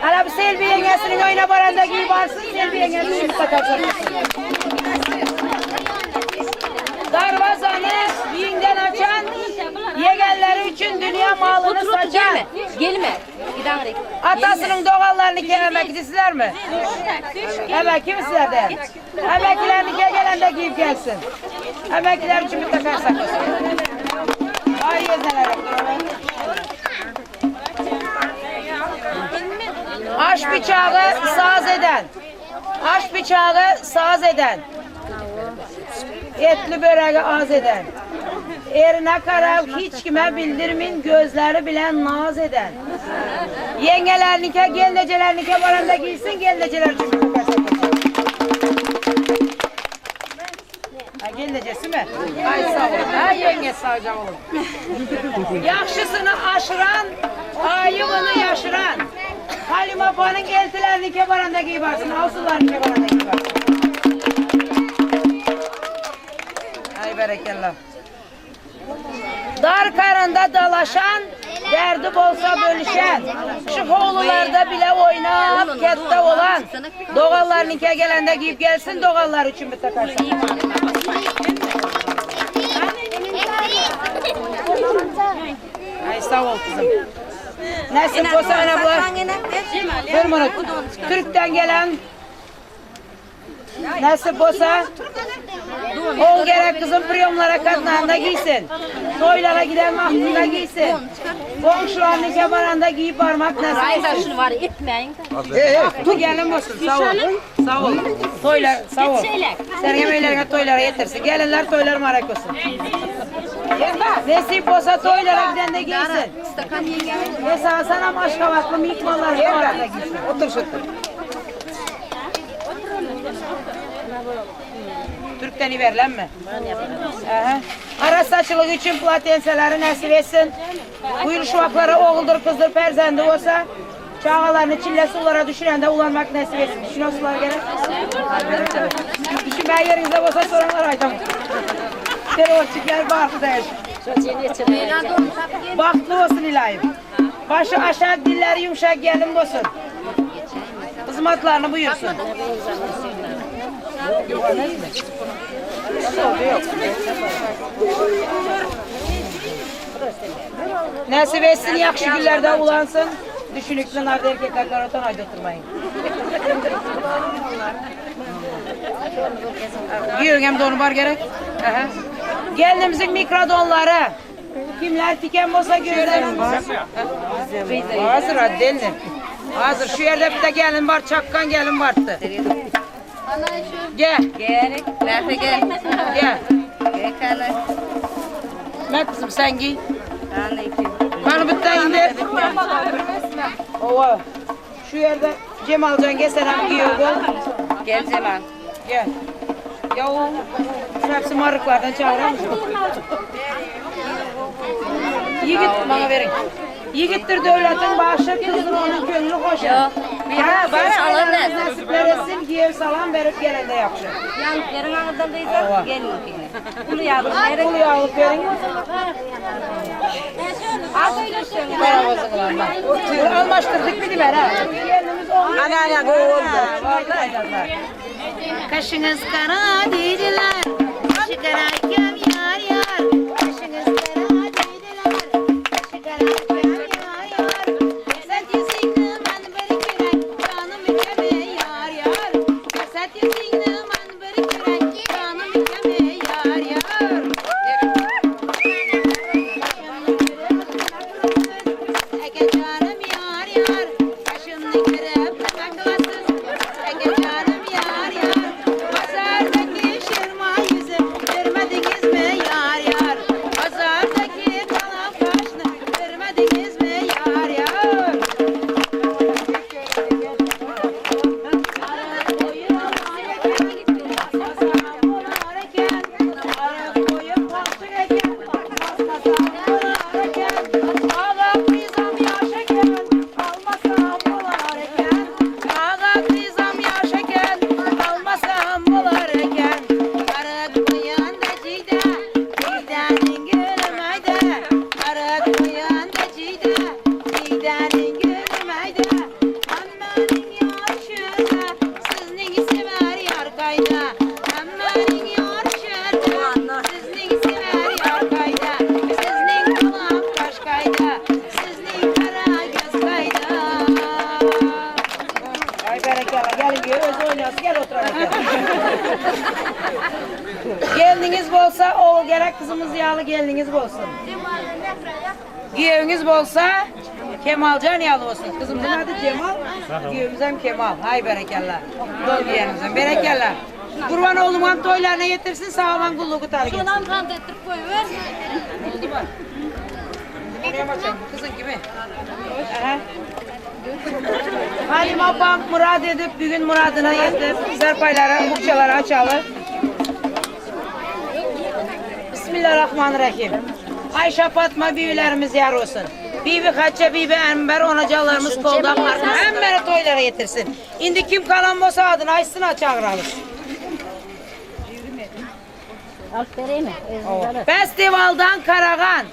Hala bir Selvi yengesinin oyuna baranda giyip varsın, Selvi yengesinin takarsın. Darvazanı yiğinden açan, yegenleri için dünya malını saçan. Gelme. Atasının doğallarını kememek istediler mi? Evet, kim istedi? Emekliler nikah gelende giyip gelsin. Emekliler için bir takarsak olsun. Ay yezeler. Aş bıçağı saz eden. Aş bıçağı saz eden. Etli böreği az eden. Erine karav hiç kime bildirmin, gözleri bilen naz eden. Yengeler nikah, gelineceler nikah baranda giysin, gelineceler için bir takarsak olsun. Gelinecesi mi? Ay sağ olun. Ha yenge sağca olun. Yaxşısını aşıran, ayıbını yaşıran. Halim Apa'nın eltilerini kebaranda giyibarsın, avsularını kebaranda giyibarsın. Ay berekallah. Dar karında dalaşan, derdi bolsa bölüşen, şu oğlularda bile oynap kette olan, doğallar nikah gelende giyip gelsin, doğallar için bir takarsın. Ay sağ ol kızım. Nasip olsa ana bu. Firmanı Türk'ten gelen nasip olsa ol gerek kızım priyomlara katlarında giysin. Toylara giden mahmunda giysin. Komşularını kemaranda giyip varmak nasip etsin. Şunu var etmeyin. Tu gelin olsun sağ ol. Sağ ol. Toylar sağ ol. Sen yemeğlerine toylara getirsin. Gelinler toylar marak olsun. Nasip olsa toylara giden de giysin. Mesela sana maşkavatlı mikmalar da giysin. Otur şurada. Türk'ten iverlen mi? Ara saçılık için platenseleri nasip etsin. Kuyruğuşvakları oğuldur kızdır perzendi olsa çağalarını çille sulara düşürende ulanmak nasip etsin. Düşünüyor sular gerek? Düşün ben yerinizde olsa soranlar aytam. Terörçükler barkı değil. Baktlı olsun ilahim. Başı aşağı dilleri yumuşak gelin olsun. Hizmetlerini buyursun. Nasip etsin yakşı günlerde ulansın. Düşünükle narda erkekler karotan ayda oturmayın. Giyin hem de onu var gerek. Gelinimizin mikrodonları. Kimler tiken olsa gözlerim. Hazır hadi delinin. Hazır şu yerde bir de gelin var, çakkan gelin vardı. Gel. Gel. Nerede gel? Gel. Gel. Ne kızım sen giy. Bana bitten indir. Ova. Şu yerde Cemalcan gel sen giyiyor bu. Gel Cemal. Gel. Ya o hepsi marıklardan çağıran mı? Yigit bana verin. Yigittir devletin başı, kızdır onun gönlü hoş. Yok. Ha, bana Allah nasipler etsin, giyev salam verip gelende yapacak. Yani yarın ağızdan duysa gelin. Kulu yağlık verin. Kulu yağlık verin. Almaştırdık bir diber ha. Ana oldu. Kaşınız kara dediler, kaşı karayken yar yar. Kaşınız kara dediler, kaşı karayken yar yar. Esat yüzünü man bir kürek, canım ikeme yar yar. Esat yüzünü man bir kürek, canım ikeme yar yar. Ege canım yar yar, kaşını kırıp baklasın. Ege canım yar yar. Pazardaki şırma yüzü vermediniz mi yar yar? Pazardaki kalan kaşını vermediniz mi yar yar? Arı koyun arı koyun kalsın eken, basmasam bular eken. Ağak nizam yaşaken, almasam bular eken. Ağak nizam yaşaken, almasam bular eken. Arı koyun da cida, cidanın gülümeyde. Arı koyun da cida, cidanın gülümeyde. Ammanın yarışında, sizning sever yar kayda. Ammanın yarışında, sizning sever yar kayda. Sizning kulak kaş kayda, sizning kara göz kayda. Ay berekalla gelin diyor, öz oynasın gel oturalım. Gelininiz bolsa oğul gerek kızımız yağlı gelininiz bolsun. Giyeviniz bolsa Kemalcan yağlı olsun. Kızımızın adı Cemal, giyevimiz hem Kemal. Hay berekalla. Dol giyenimizden berekalla. Kurban oğlumun toylarına getirsin sağlam kulluğu tarih etsin. Şundan kant ettirip koyuver. Oldu mu? Oraya bakacağım kızın gibi. Aha. Halim abam murad edip bugün muradına yetti. Zarpaylara, bukçalara açalı. Bismillahirrahmanirrahim. Ayşe Fatma büyülerimiz yar olsun. Bibi Hatice, Bibi Enver, onacalarımız kolda parkı. Enver'e toylara getirsin. Indi kim kalan olsa adını açsın çağıralım. Alt vereyim mi? Festivaldan Karagan.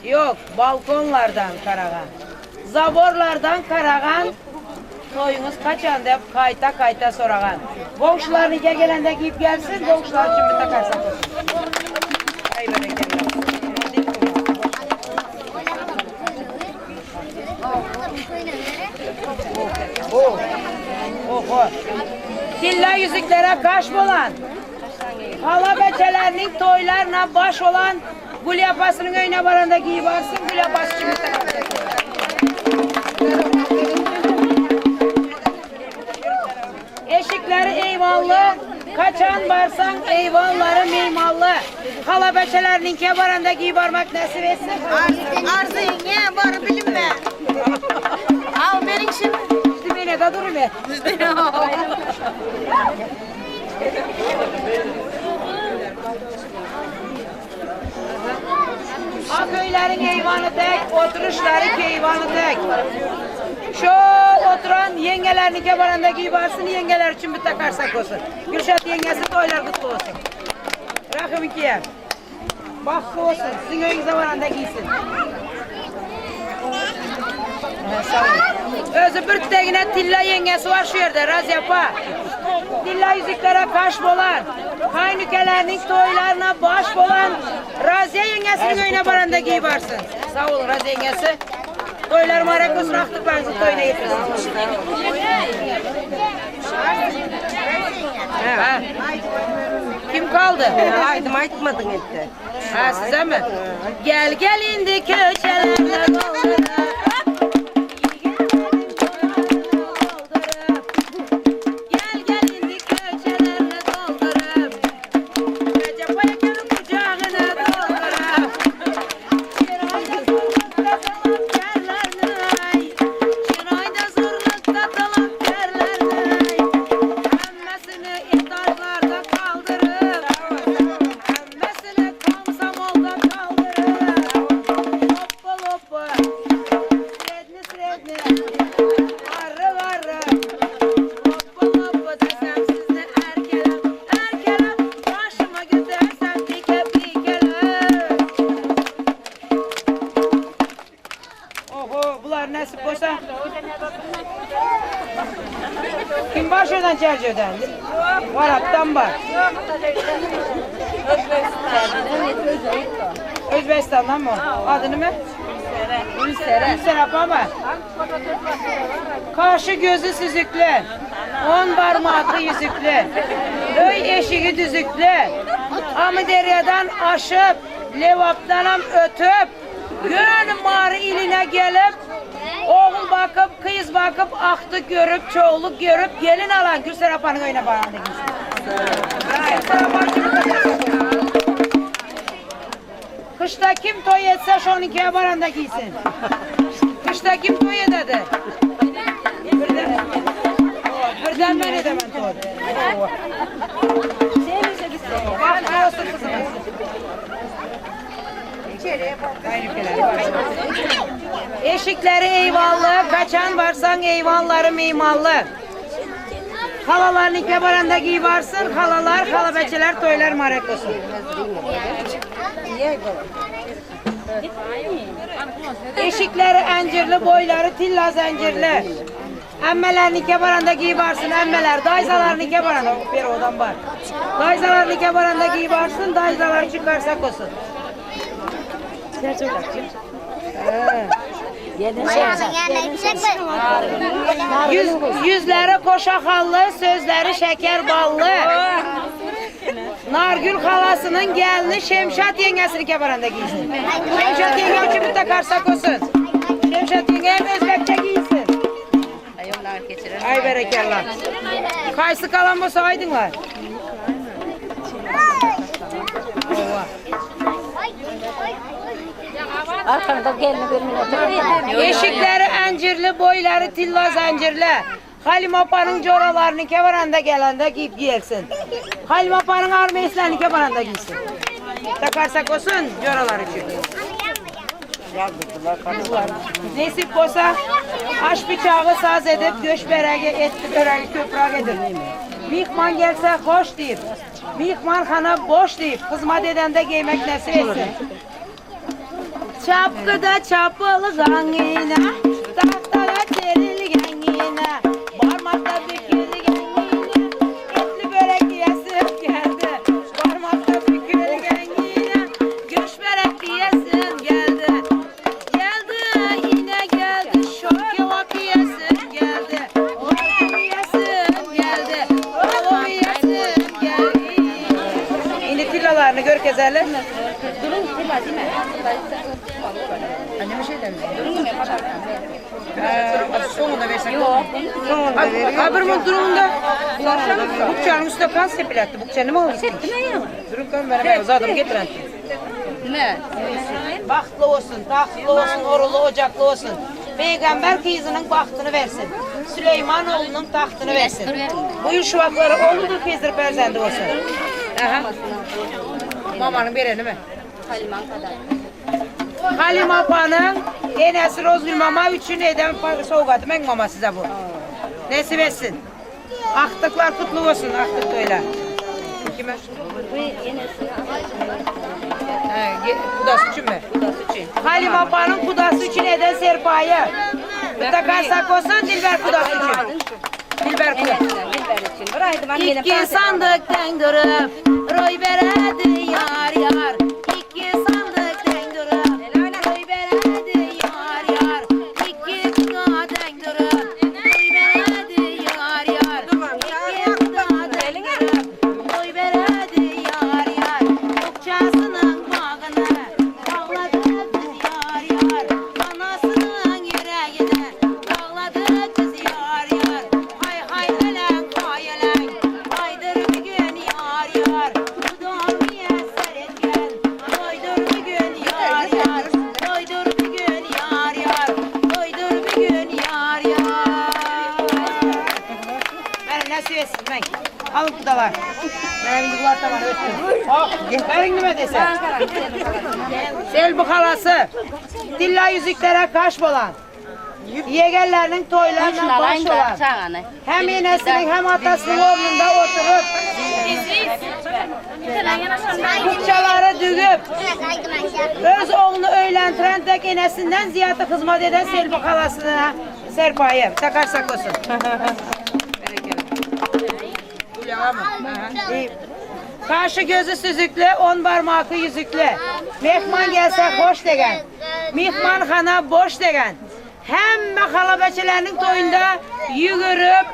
Yok, balkonlardan Karagan. Zaborlardan Karagan. Toyunuz kaçan deyip kayta soragan. Boğuşlarını gelende giyip gelsin, boğuşlar için bir takarsak olsun. Ay bereketler. Oku. Tilla yüzüklere kaş bolan. Hala beçelerinin toylarına baş olan gül yapasının öyüne baranda giyi varsın, gül yapası için eşikleri eyvallı, kaçan varsan eyvalları meymallı. Hala beçelerinin kebaranda giyi barmak nasip etsin. Arzu yenge barı bilinme. Al benim şimdi. İşte beni de durun be. Aköylerin eyvanı tek, oturuşları keyvanı tek. Şu oturan yengelerinin kebaranda giyi varsın, yengeler için bir takarsak olsun. Gülşat yengesi toylar kutlu olsun. Rakım ikiye. Baktı olsun, sizin öyünüze varanda giysin. Sağ olun. Özü bürktegine Tilla yengesi var şu yerde, raz yapa. Tilla yüzüklere kaş bolan, kaynükelerinin toylarına baş bolan Raziye yengesinin öyüne baranda giyi varsın. Sağ olun Raziye yengesi. Toylar marakos raktık benzi toyuna getirsin. Kim kaldı? Haydi aytmadın etti. Ha size mi? Gel gel indi köşelerine doldura. Kim var şuradan Çerçö'den? Var attan var. Özbekistan'dan mı? Adını mı? Gülseren ama. Kaşı gözü süzüklü. 10 parmaklı yüzüklü. Öy eşiği düzüklü. Amıderya'dan aşıp, Levap'tan ötüp, Gönül mağarı iline gelip, oğul bakıp, kız bakıp, aktı görüp, çoğuluk görüp, gelin alan Gülser Apan'ın öyüne bağlandı giysin. Kışta kim toy etse şu 12'ye baranda giysin. Kışta kim toy ede? Birden ben edemem toy. Bak ne olsun kızım. Eşikleri eyvallı, kaçan varsan eyvalları mimallı. Halaların kebaranda giy varsın, halalar, halabeçeler, toylar marek olsun. Eşikleri encirli, boyları tilla zincirli. Emmelerini kebaranda giy varsın, emmeler, dayzalarını kebaranda, bir odan var. Dayzalarını kebaranda giy varsın, dayzalar çıkarsak olsun. Yüzleri koşakallı, sözleri şeker ballı. Nargül halasının gelini Şemşat yengesini kebaranda giysin. Şemşat yenge için bir takarsak olsun. Şemşat yenge hem Özbekçe giysin. Ay berekerler. Kaysı kalan bu saydınlar. Arkanda gelini görmüyor. Eşikleri encirli, boyları tilla zincirli. Halim Apa'nın coralarını kevaranda gelende giyip giyersin. Halim Apa'nın armeyislerini kevaranda giysin. Takarsak olsun coralar için. Nesip olsa aş bıçağı saz edip göç bereği, etli böreği köprek edip. Mihman gelse hoş deyip, mihman hana boş deyip, hizmet edende giymek nasip etsin. Çapkıda çapılı gangine, tahtada terili gangine, parmakta bükülü gangine, etli börek yesim geldi. Parmakta bükülü gangine, göç börek yesim geldi. Geldi yine geldi, şok kebap yesim geldi. Nezeli? Durun tırmaz değil mi? Annem bir şey demiyor. Durun mu? Sonunda versek. Yok. Sonunda veriyor. Haberim durumunda. Bukçanın üstüne kan sepiletti. Bukçanı mı almışsın? Durun kan veremeye uzadım getiren. Ne? Bahtlı olsun, tahtlı olsun, orulu, ocaklı olsun. Peygamber kızının bahtını versin. Süleymanoğlu'nun tahtını versin. Buyur şu vakları oğludur kızdır perzendi olsun. Aha. Mamanın bereni mi? Haliman kadar. Halim Apa'nın enesi Rozgül mama üçün eden soğukadı. Ben mama size bu. Nesip etsin. Aktıklar kutlu olsun, aktık öyle. Kime? Bu yenisi. Kudası için mi? Kudası için. Halim Apa'nın kudası için eden serpayı. Takarsak olsun Dilber kudası için. Dilber kudası. Dilber için. Buraydı ben benim. İki sandıktan durup roy beredi yar yar. İki sandıktan durup roy beredi yar yar. İki kudadan durup roy beredi yar yar. İki kudadan durup roy beredi yar yar. Okçasının bağını bağladı kız yar yar. Anasının yüreğine bağladı kız yar yar. Hay hay ölen hayalen haydır bir gün yar yar. Dudağım yeser etken doydur bir gün yar yar. Doydur bir gün yar yar. Doydur bir gün yar yar. Ben nasıl etsin ben? Alın kudalar. Benim kudalar tamam öttüm. Benim nime desem? Selbu halası. Dilla yüzüklere kaş bolan. Yegerlerinin toylarına baş olan. Hem inesinin hem atasının oğlunda oturup kukçaları dügüp öz oğlunu öğlendiren tek inesinden ziyade hizmet eden Selbu halasına serpayı. Takarsak olsun. Kaşı gözü süzüklü, 10 parmağı yüzüklü. Mehman gelse hoş degen. Mihman hana boş degen. Hem halabeçilerinin toyunda yürüp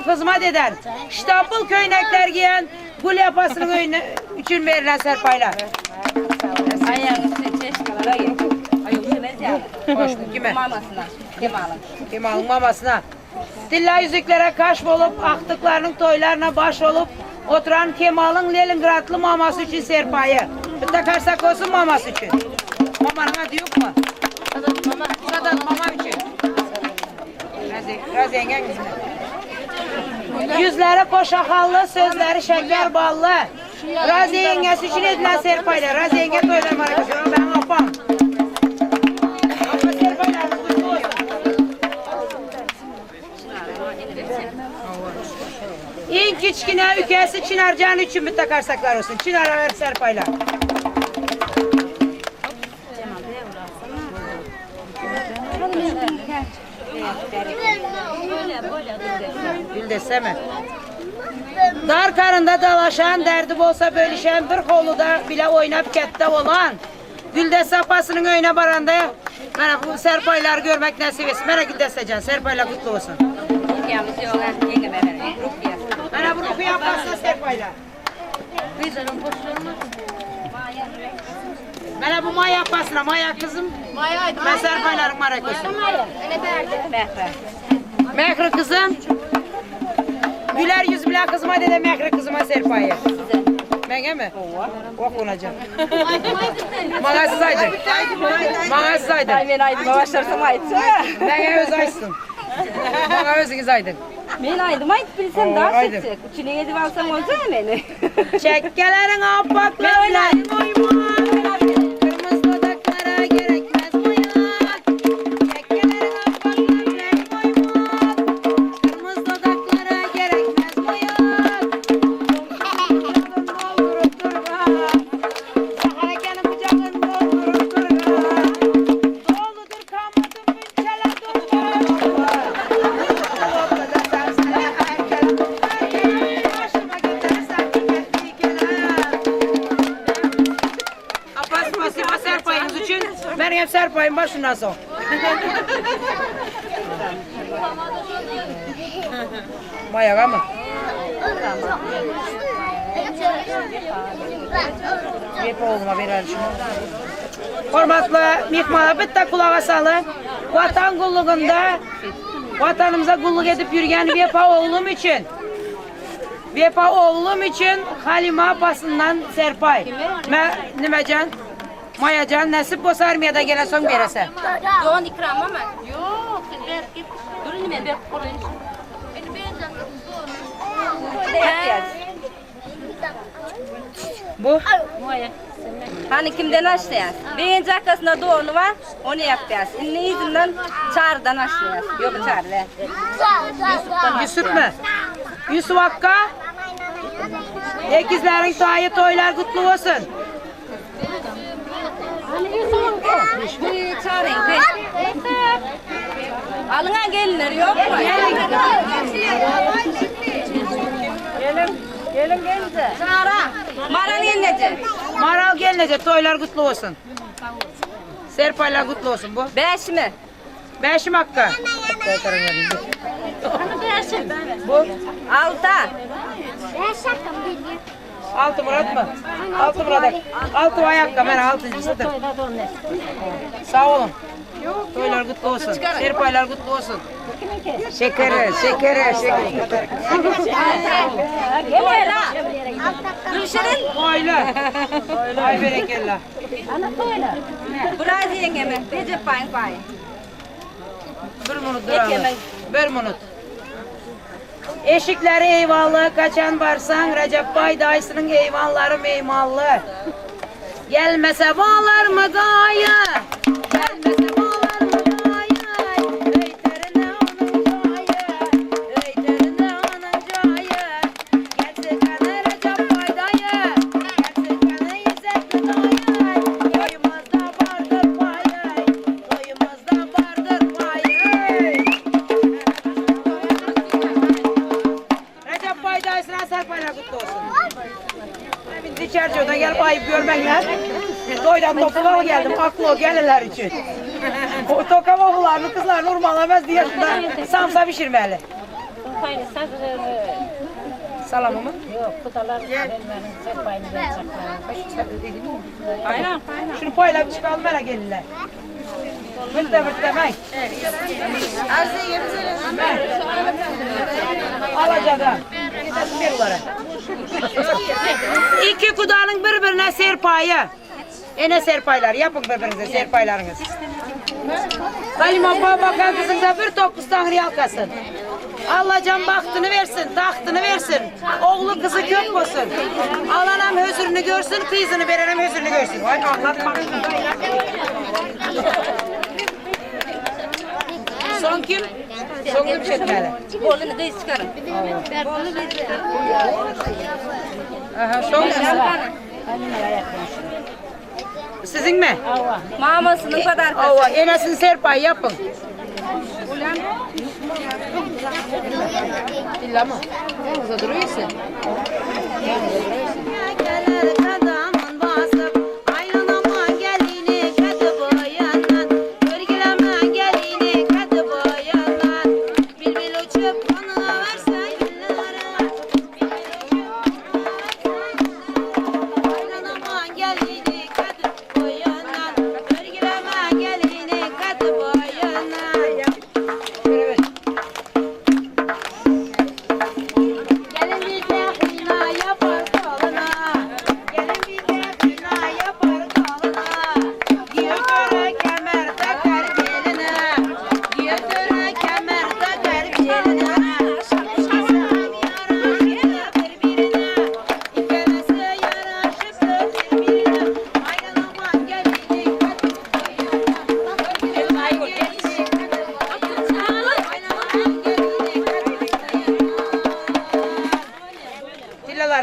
hizmet eden. İstanbul köynekler giyen gul yapasının önüne için verilen serpaylar. Kime? Mamasına. Kemal'ın. Kemal'ın mamasına. Dilla yüzüklere kaş olup, aktıklarının toylarına baş olup, oturan Kemal'ın Leningradlı maması için serpayı. Bir takarsak olsun maması için. Mamanın adı yok mu? Sadat mama için. Biraz yengen yüzleri koşakallı, sözleri şeker ballı. Razi yengesi için edilen serpayla. Razi yenge toylar marakası. Ben apam. Apa serpaylarını kutlu olsun. En küçüküne ülkesi Çınarcan için bir takarsaklar olsun. Çınar'a ver serpayla. Gül deseme. Dar karında dalaşan, derdi olsa bölüşen, bir koluda bile oynap kette olan, Gülde sapasının önüne baranda, bana bu serpaylar görmek nasip etsin. Bana Gülde secan, serpaylar kutlu olsun. Ruhiyamız yok lan, yengeme verin. Ruhiya. Bana bu ruhiya yapmasına serpaylar. Kızlarım boşluğunu. Bana bu maya yapmasına, maya kızım. Ben serpaylarım marak olsun. Mehre. Mehri kızım. Güler yüz bile kızıma dede Mehri kızıma serpayı. Bana mi? Okunacağım. Mağazsız aydın. Mağazsız aydın. Ben aydıma başlarsam aytsana. Bana öz aysın. Bana özünüz aydın. Ben aydıma ayt bilsem daha sıkacak. Üçüne yedi alsam olacak beni. Çekkelerin apaklarla koyma. Kırmızı dudaklara gerekmez boyak. Çekkelerin apaklarla koyma. Kırmızı dudaklara gerekmez boyak. Doldurup durma. Saharekenin bıçağını doldurup durma. Doludur kalmadım münçele durma. Başıma götürürsen bir kere. Abbas Masima serpayınız için benim serpayım başından son. Mayağa mı? Hep oğluma verer şunu. Hormatlı mihmana bitti kulağa salın. Vatan kulluğunda vatanımıza kulluk edip yürüyen Vefa oğlum için. Vefa oğlum için Halime apasından Serpay. Nimecan, Mayacan nasip bolsa armiyada gene son berese. Yoğun ikram ama. Yok, Durun ben bir kolayım. Bu? Hani kimden açlayas? Birinci arkasında doğru var, onu yapacağız. Ne izinden çağrıdan açlayas. Yok çağrı. Yusuf mu? Yusuf Hakk'a. Ekizlerin tayı toylar kutlu olsun. Bir çağırın be. Alına gelinler yok mu? Gelin gelince. Çağıra. Maral gelince. Maral gelince toylar kutlu olsun. Serpaylar kutlu olsun bu. 5 mi? 5 mi Hakk'a? Bu? 6. 6 Murat mı? 6 Murat. 6 ayakta ben 6.'dır. Sağ olun. Toylar kutlu olsun. Serpaylar kutlu olsun. Şekeri. Gel ha. Görüşelim. Toylar. Ay berekella. Burası yengeme. Recep payın. Bir minut duralım. Bir minut. Eşikleri eyvallah, kaçan varsan Recep Bay dayısının eyvalları meymallı. Gelmese bağlar mı gayı? Gelmese bağlar mı gayı? Öyterine onun cayı, öyterine onun cayı. Gerçek anı Recep Bay dayı, gerçek anı İzzetli dayı. Toyumuzda vardır payı, toyumuzda vardır payı. Recep Bay dayısına Serpaylar kutlu olsun. İçeride gelip ayıp görmekler. Toydan topluluğa geldim, aklı o gelirler için. O tokam oğullarını, kızlarını urmalamaz diye şunda samsa pişirmeli. Salamı mı? Yok, kudalar vermenin Serpay'ını verecekler. Aynen. Şunu paylayıp çıkalım hele gelirler. Bırtta ben. Alacağım. Bir olarak. İki kudanın birbirine serpayı. Ene serpaylar yapın birbirinize serpaylarınız. Halime abba bakan kızınıza bir top kıstahri halkasın. Allah'can bahtını versin, tahtını versin. Oğlu kızı kök olsun. Alanam hüzürünü görsün, kızını verenem hüzürünü görsün. Vay anlatma. Son kim? Son kim çekmeli? Bolunu da çıkarın. Aha, son kim? Sizin mi? Mamasının kadar kızı. Ava, enesini serpay yapın. İlla mı? Yanınızda duruyorsun.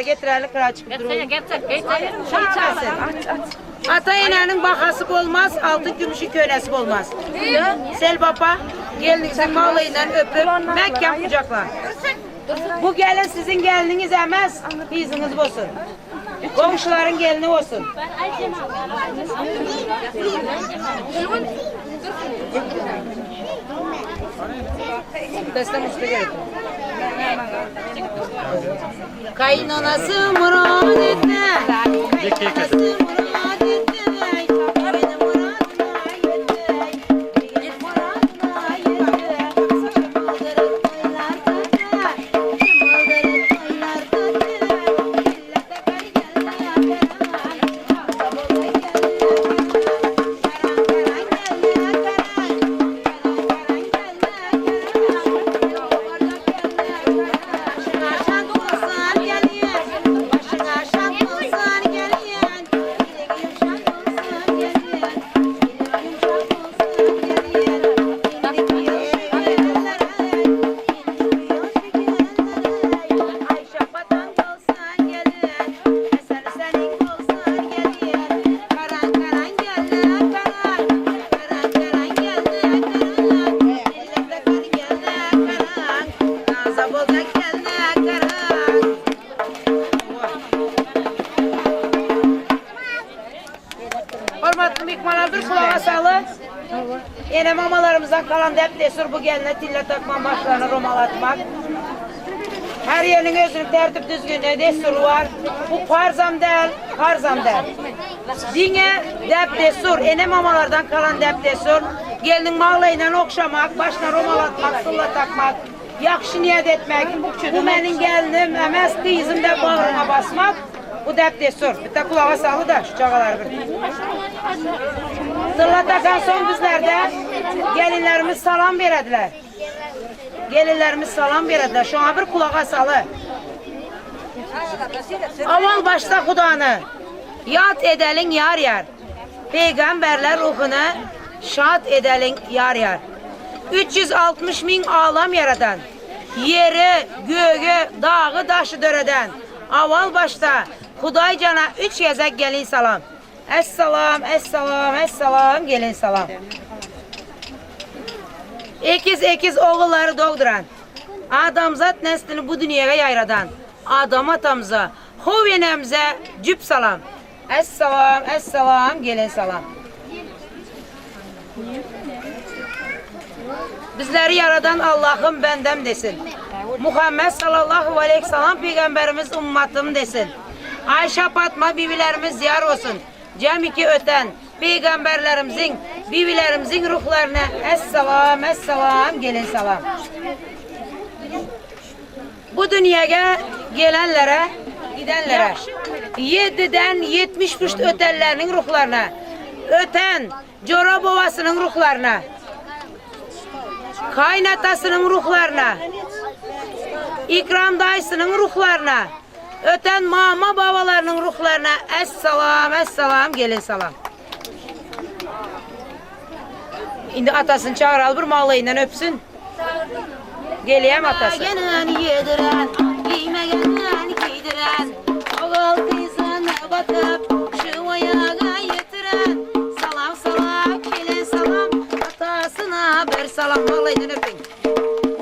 Getirelim kıra çıkıp durun. Ata inenin bakası olmaz, altın gümüşün könesi olmaz. Sel baba, gelinizin malıyla öpüp Mekke kucakla. Bu gelin sizin gelininiz emez, biziniz olsun. Komşuların gelini olsun. Destem usta gerekir. Kaynanası murad etti. Kaynanası murad etti. Benim muradına yetti. Benim muradına yetti. Şımıldırıp toylar tattı. Şımıldırıp toylar tattı. Millete kay geldi karan. Kabuğa geldi karan. Karan karan geldi karan. Karan karan geldi karan. Orada geldi karan. Şan olsan geliyen. Başına şan olsan geliyen. Dileğim şan olsan geliyen. Dileğim şan olsan geliyen. İndik yerlere. Ayşe batan olsan geliyen. Eser senin olsan geliyen. Karan karan geldi karan. Karan karan geldi karan. Millete kar geldi karan. Naza bozak geldi karan. Hormatlı mikmanlardır kulağa sağlık. Yine mamalarımızdan kalan dep desur bu geline tille takma başlarına romalatmak. Her yerinin özünün tertip düzgünlüğü desuru var. Bu parzam değil, karzam değil. Dine dep desur, ene mamalardan kalan dep desur. Gelinin mağlayla okşamak, başına romalatmak, sılla takmak, yakşı niyet etmek. Bu benim gelinim, emez kıyızım da bağrına basmak. Bu dep desur. Bir de kulağa sağlı da şu çağalar bir. Sılla takan son bizlerde gelinlerimiz salam verediler. Gelinlerimiz salam verediler. Şu an bir kulağa salı. Aval başta Kudanı yad edelin yar yar. Peygamberler ruhunu şad edelin yar yar. 360 bin alam yaradan. Yeri, göğü, dağı, daşı döreden. Aval başta Kuday cana 3 yazak gelin salam. Esselam, esselam, esselam, gelin salam. Ekiz oğulları doğduran, adamzat neslini bu dünyaya yayradan, adam atamıza, hovenemize cüp salam. Esselam, esselam, gelin salam. Bizleri yaradan Allah'ım bendem desin. Muhammed sallallahu aleyhi ve sellem peygamberimiz ummatım desin. Ayşe Fatma bibilerimiz ziyar olsun. Cemiki öten peygamberlerimizin, bibilerimizin ruhlarına esselam, esselam, gelin salam. Bu dünyaya gelenlere, gidenlere, 7'den 70 puşt ötenlerinin ruhlarına, öten Cora babasının ruhlarına, kaynatasının ruhlarına, İkram dayısının ruhlarına, öten mama babalarının ruhlarına esselam, esselam, gelin salam. Şimdi atasını çağıralım, bir mağlayından öpsün. Geleyim atası. Yediren, giymegenden giydiren, oğul kızına bakıp şu ayağa yetiren, salam salam, gelin salam, atasına bir salam, mağlayından öpün.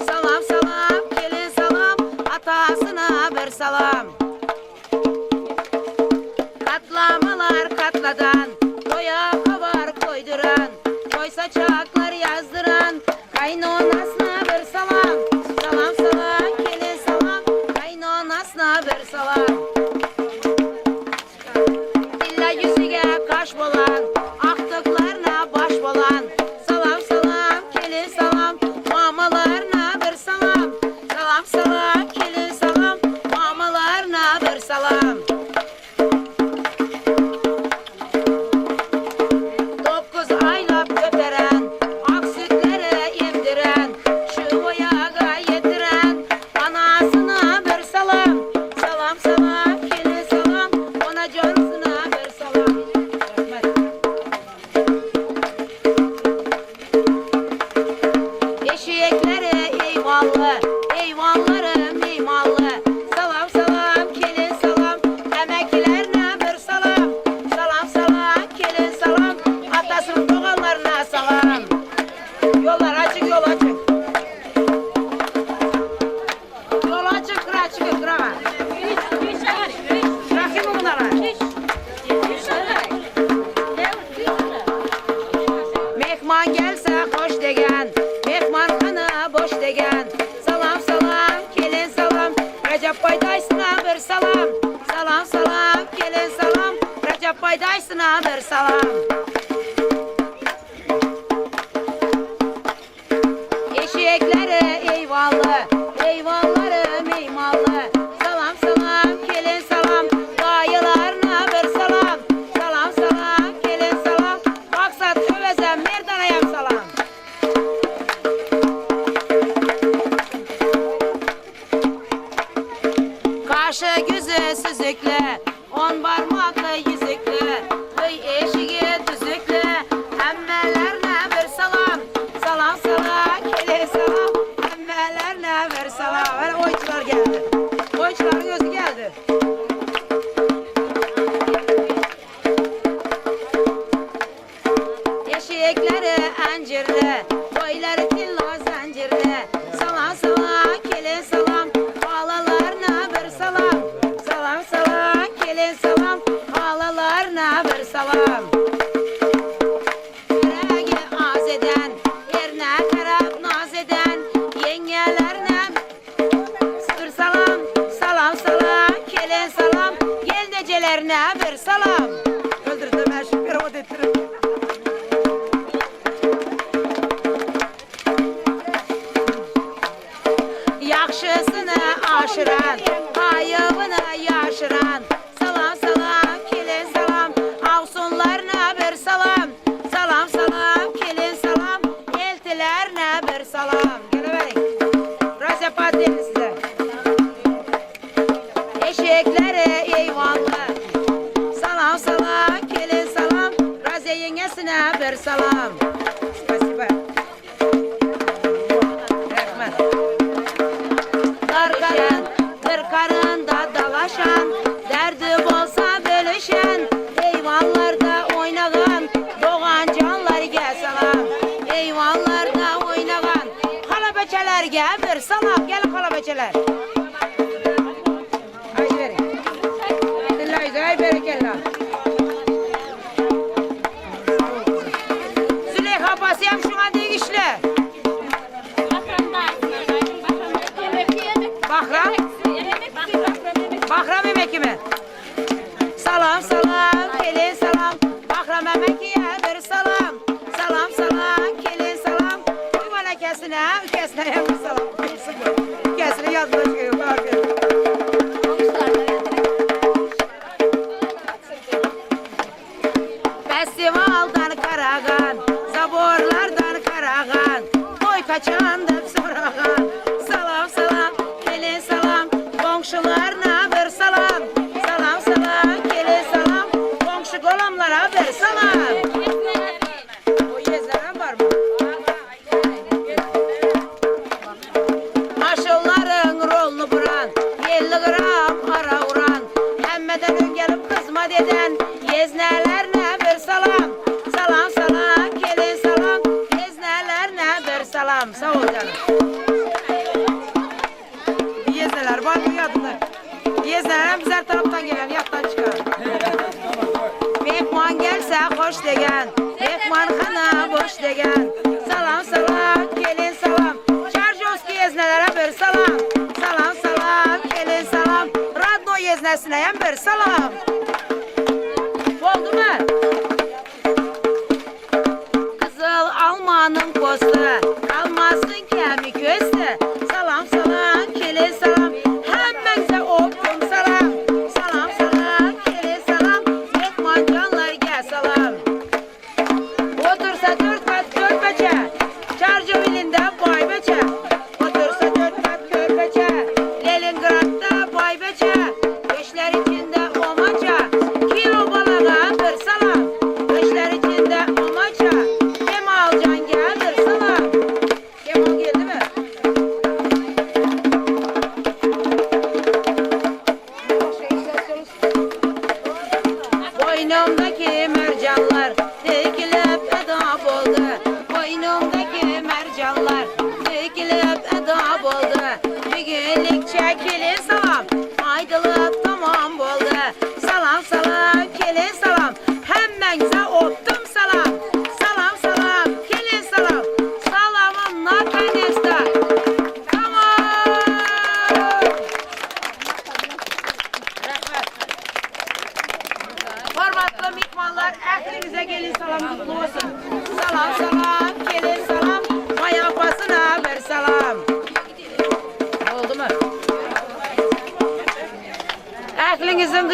Salam salam, gelin salam, atasına bir salam. Katlamalar katladan, koya kavar koyduran, koy saçaklar yazdıran, kaynonasına bir salam. Salam salam, gelin salam, kaynonasına bir salam. Dilla yüzüge kaş bolan, aktıklarına baş bolan, salam salam, gelin salam, mamalarına bir salam. Salam salam, gelin salam, mamalarına bir salam. anasına bir salam. Eşekleri eyvallah, eyvallarım eyvallah. Salam salam, gelin salam, dayılarına bir salam. Salam salam, gelin salam, maksat övezem, merdanayam salam. Kaşı gözü süzükle, 10 parmaklı yüzükle, kıy eşiği düzükle, emmelerine bir salam. Salam salam, gelin salam, emmelerine bir salam. Böyle oyuncular geldi. Oyuncuların gözü geldi. Eşekleri encirli, boyları tilla zincirli. Salam salam, gelin salam, halalarına bir salam. Salam salam, gelin salam, halalarına bir salam. Yüreği az eden, yerine karab naz eden, yengelerine bir salam. Salam salam, gelin salam, geldecelerine bir salam. Öldürdüm her şeyi, bir umut ettirim. Yakşısını aşıran, ayıbını yaşıran. Salam salam, gelin salam, avsunlarına bir salam. Salam salam, gelin salam, eltilerine bir salam. Geleverin. Biraz yapatayım size. Eşekleri eyvallah. Salam salam, gelin salam, Raziye yengesine bir salam. Spasiba. Karında dalaşan, derdi bolsa bölüşen, eyvanlarda oynagan, doğan canlarga salam. Eyvanlarda oynagan, kalabeçelerge bir salam. Gelin kalabeçeler. Haydi verin. Dillahi zay berekellah. Züleyha basıyam şuna değişle. Bahram? Bahram emeki mi? Salam salam, gelin salam, Bahram emekiye bir salam. Salam salam, gelin salam, yuvala kesine, kesine bir salam. Kesine yazma çıkıyor. Festivaldan karagan, zaborlardan karagan, boy kaçandım soragan. Salam salam, gelin salam, komşularına bir salam. Salam salam, gelin salam, komşu golamlara bir salam. O yezleren var mı? Maşılların rolunu buran, 50 gram ara uran, emmeden ön gelip kızmat eden, yeznelerine bir salam. Salam salam, gelin salam, yeznelerine bir salam. Sağ ol canım. Yezneler var mı yadında? Yezneler biz her taraftan gelen, yattan çıkar. Mehman gelse hoş degen, mehman hana boş degen. Salam salam, gelin salam, Çarjovski yeznelere bir salam. Salam salam, gelin salam, Radno yeznesine bir salam. Oldu mu? Kızıl almanın postu, kalmasın kemik üstü. Salam salam, gelin salam, hemmenize oktum salam. Salam salam, gelin salam, mehman canlarga salam. Otursa dört kat körpeçe, Çarjovili'nde baybeçe. Otursa dört kat körpeçe, Leningrad'da baybeçe. Beşler içinde omaça, kilo balaga bir salam. Beşler içinde omaça, Kemal Can gelir salam.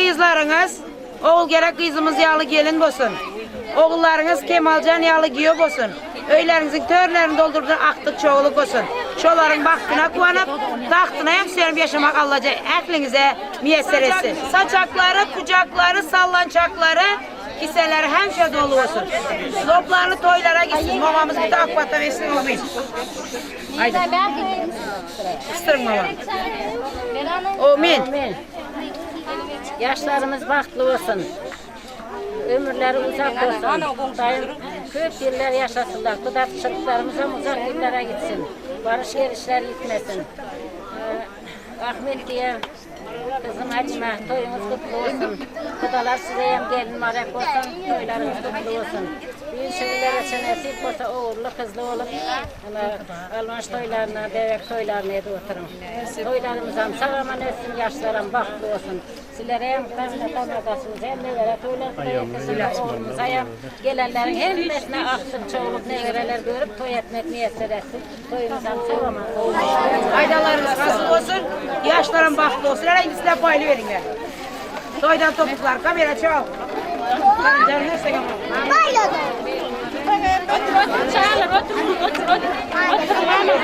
kızlarınız, oğul gerek kızımız yağlı gelin olsun. Oğullarınız Kemalcan yağlı giyiyor olsun. Öylerinizin törlerini doldurduğun aktık çoğuluk olsun. Çoğuların baktına kuvanıp, tahtına hem sürüm yaşamak Allah'a aklınıza müyesser etsin. Saçakları, kucakları, sallançakları, kiseleri hemşe dolu olsun. Loplarını toylara gitsin. Mamamız bir de akbata versin olmayın. Haydi. Kıstırın mama. Amin. Yaşlarımız bahtlı olsun. Ömürleri uzak olsun. Dayım köp yıllar yaşasınlar. Kudatçılıklarımız uzak yıllara gitsin. Barış gelişler gitmesin. Ahmet diye kızım Halime, toyunuz kutlu olsun. Kudalar size hem gelin marek olsun, toylarınız kutlu olsun. Büyük şehirlere çenesi olsa oğurlu kızlı olup almanş toylarına, bebek toylarına da oturun. Toylarımızdan sağaman etsin, yaşlarım bahtlı olsun. Sizlere hem tanıdasınız, hem nelere toylar yetişsin, oğlumuza hem gelenlerin hemmesine aksın, çoğuluk negereler görüp toy etmek niyetler etsin. Toyumuzdan sağaman olsun. Faydalarınız nasıl olsun, yaşlarım bahtlı olsun. Herhangi size paylı verin ya. Toydan topuklar, kamera çal. Otur çağırın, otur. Aynen.